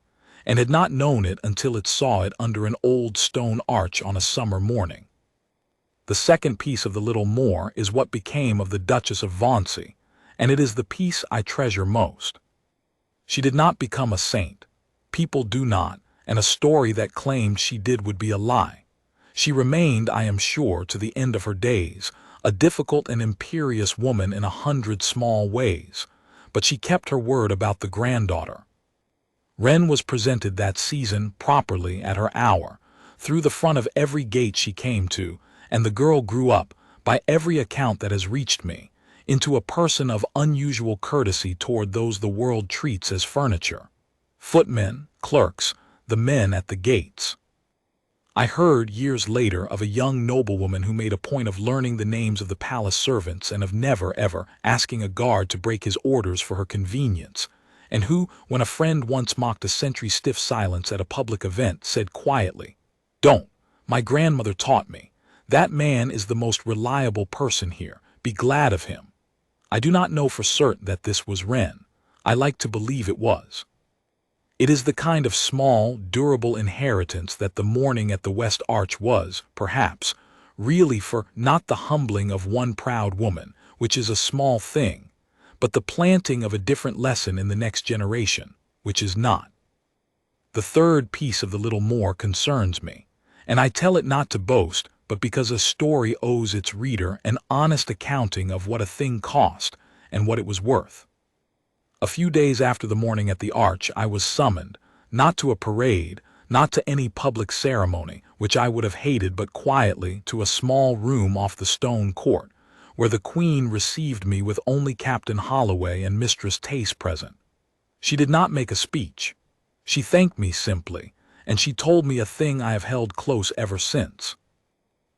and had not known it until it saw it under an old stone arch on a summer morning. The second piece of the little more is what became of the Duchess of Vauncey, and it is the piece I treasure most. She did not become a saint. People do not, and a story that claimed she did would be a lie. She remained, I am sure, to the end of her days, a difficult and imperious woman in 100 small ways, but she kept her word about the granddaughter. Wren was presented that season properly at her hour, through the front of every gate she came to, and the girl grew up, by every account that has reached me, into a person of unusual courtesy toward those the world treats as furniture. Footmen, clerks, the men at the gates. I heard years later of a young noblewoman who made a point of learning the names of the palace servants and of never, ever asking a guard to break his orders for her convenience, and who, when a friend once mocked a sentry's stiff silence at a public event, said quietly, "Don't. My grandmother taught me. That man is the most reliable person here. Be glad of him." I do not know for certain that this was Wren. I like to believe it was. It is the kind of small, durable inheritance that the mourning at the West Arch was, perhaps, really for not the humbling of one proud woman, which is a small thing, but the planting of a different lesson in the next generation, which is not. The third piece of the little more concerns me, and I tell it not to boast, but because a story owes its reader an honest accounting of what a thing cost and what it was worth. A few days after the morning at the Arch, I was summoned, not to a parade, not to any public ceremony, which I would have hated, but quietly to a small room off the stone court, where the Queen received me with only Captain Holloway and Mistress Tace present. She did not make a speech. She thanked me simply, and she told me a thing I have held close ever since.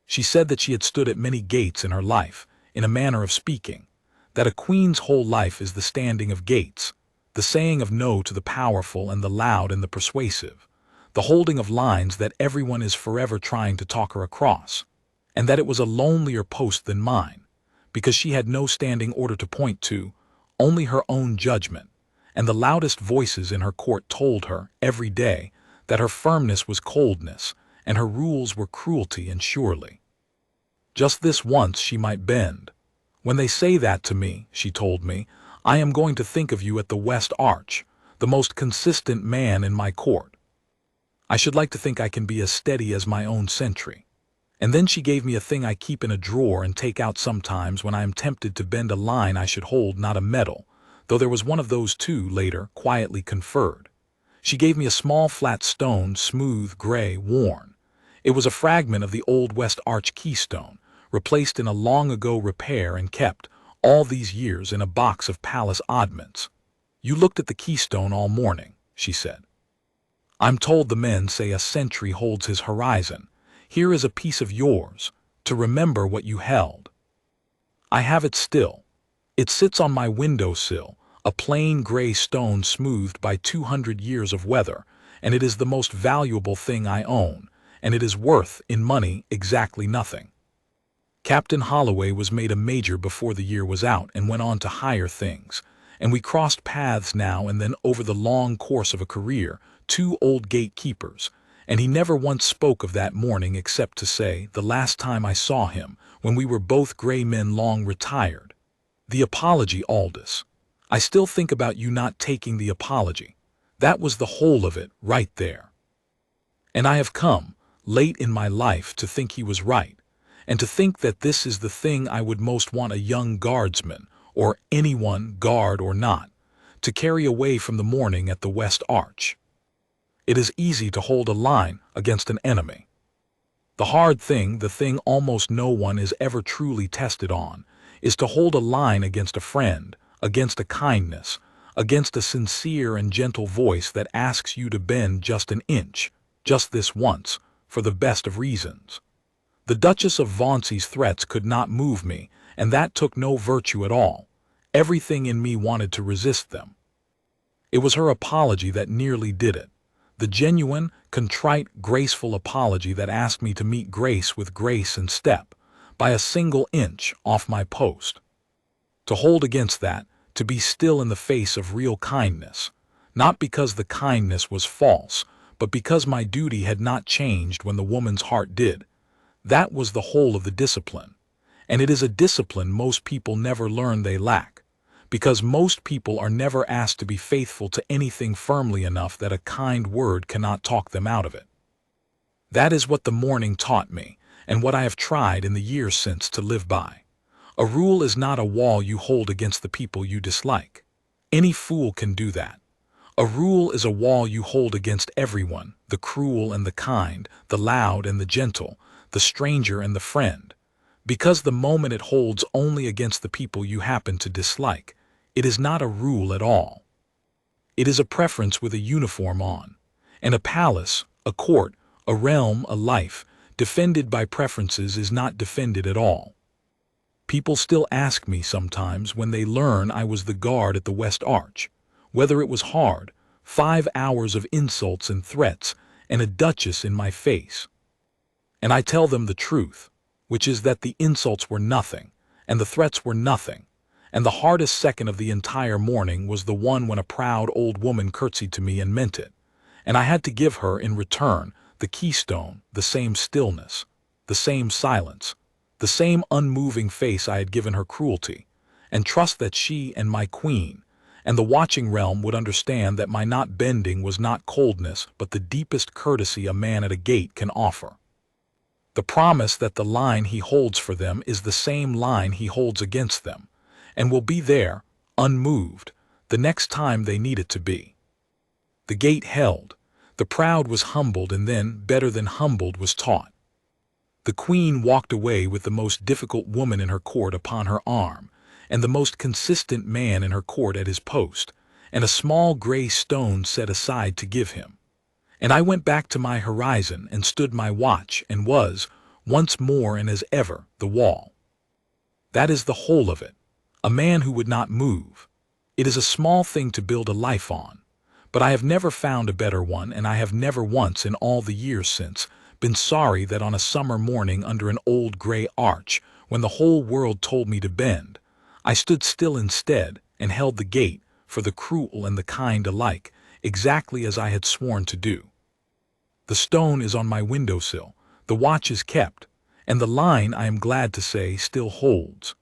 She said that she had stood at many gates in her life, in a manner of speaking, that a queen's whole life is the standing of gates, the saying of no to the powerful and the loud and the persuasive, the holding of lines that everyone is forever trying to talk her across, and that it was a lonelier post than mine, because she had no standing order to point to, only her own judgment, and the loudest voices in her court told her, every day, that her firmness was coldness, and her rules were cruelty, and surely just this once she might bend. "When they say that to me," she told me, "I am going to think of you at the West Arch, the most consistent man in my court. I should like to think I can be as steady as my own sentry." And then she gave me a thing I keep in a drawer and take out sometimes when I am tempted to bend a line I should hold, not a medal, though there was one of those too, later, quietly conferred. She gave me a small flat stone, smooth, gray, worn. It was a fragment of the old West Arch keystone, replaced in a long-ago repair and kept, all these years, in a box of palace oddments. "You looked at the keystone all morning," she said. "I'm told the men say a sentry holds his horizon. Here is a piece of yours, to remember what you held." I have it still. It sits on my window-sill, a plain gray stone smoothed by 200 years of weather, and it is the most valuable thing I own, and it is worth, in money, exactly nothing. Captain Holloway was made a major before the year was out and went on to higher things, and we crossed paths now and then over the long course of a career, two old gatekeepers, and he never once spoke of that morning except to say, the last time I saw him, when we were both gray men long retired, "The apology, Aldous. I still think about you not taking the apology. That was the whole of it, right there." And I have come, late in my life, to think he was right, and to think that this is the thing I would most want a young guardsman, or anyone, guard or not, to carry away from the morning at the West Arch. It is easy to hold a line against an enemy. The hard thing, the thing almost no one is ever truly tested on, is to hold a line against a friend, against a kindness, against a sincere and gentle voice that asks you to bend just an inch, just this once, for the best of reasons. The Duchess of Vauncey's threats could not move me, and that took no virtue at all. Everything in me wanted to resist them. It was her apology that nearly did it. The genuine, contrite, graceful apology that asked me to meet grace with grace and step, by a single inch, off my post. To hold against that, to be still in the face of real kindness, not because the kindness was false, but because my duty had not changed when the woman's heart did. That was the whole of the discipline. And it is a discipline most people never learn they lack, because most people are never asked to be faithful to anything firmly enough that a kind word cannot talk them out of it. That is what the morning taught me, and what I have tried in the years since to live by. A rule is not a wall you hold against the people you dislike. Any fool can do that. A rule is a wall you hold against everyone, the cruel and the kind, the loud and the gentle, the stranger and the friend. Because the moment it holds only against the people you happen to dislike, it is not a rule at all. It is a preference with a uniform on. And a palace, a court, a realm, a life, defended by preferences is not defended at all. People still ask me sometimes when they learn I was the guard at the West Arch, whether it was hard, 5 hours of insults and threats, and a duchess in my face. And I tell them the truth, which is that the insults were nothing, and the threats were nothing, and the hardest second of the entire morning was the one when a proud old woman curtsied to me and meant it, and I had to give her in return the keystone, the same stillness, the same silence, the same unmoving face I had given her cruelty, and trust that she and my queen and the watching realm would understand that my not bending was not coldness but the deepest courtesy a man at a gate can offer. The promise that the line he holds for them is the same line he holds against them, and will be there, unmoved, the next time they need it to be. The gate held, the proud was humbled, and then, better than humbled, was taught. The queen walked away with the most difficult woman in her court upon her arm, and the most consistent man in her court at his post, and a small gray stone set aside to give him. And I went back to my horizon and stood my watch and was, once more and as ever, the wall. That is the whole of it. A man who would not move. It is a small thing to build a life on, but I have never found a better one, and I have never once in all the years since been sorry that on a summer morning under an old gray arch, when the whole world told me to bend, I stood still instead and held the gate for the cruel and the kind alike, exactly as I had sworn to do. The stone is on my windowsill, the watch is kept, and the line, I am glad to say, still holds.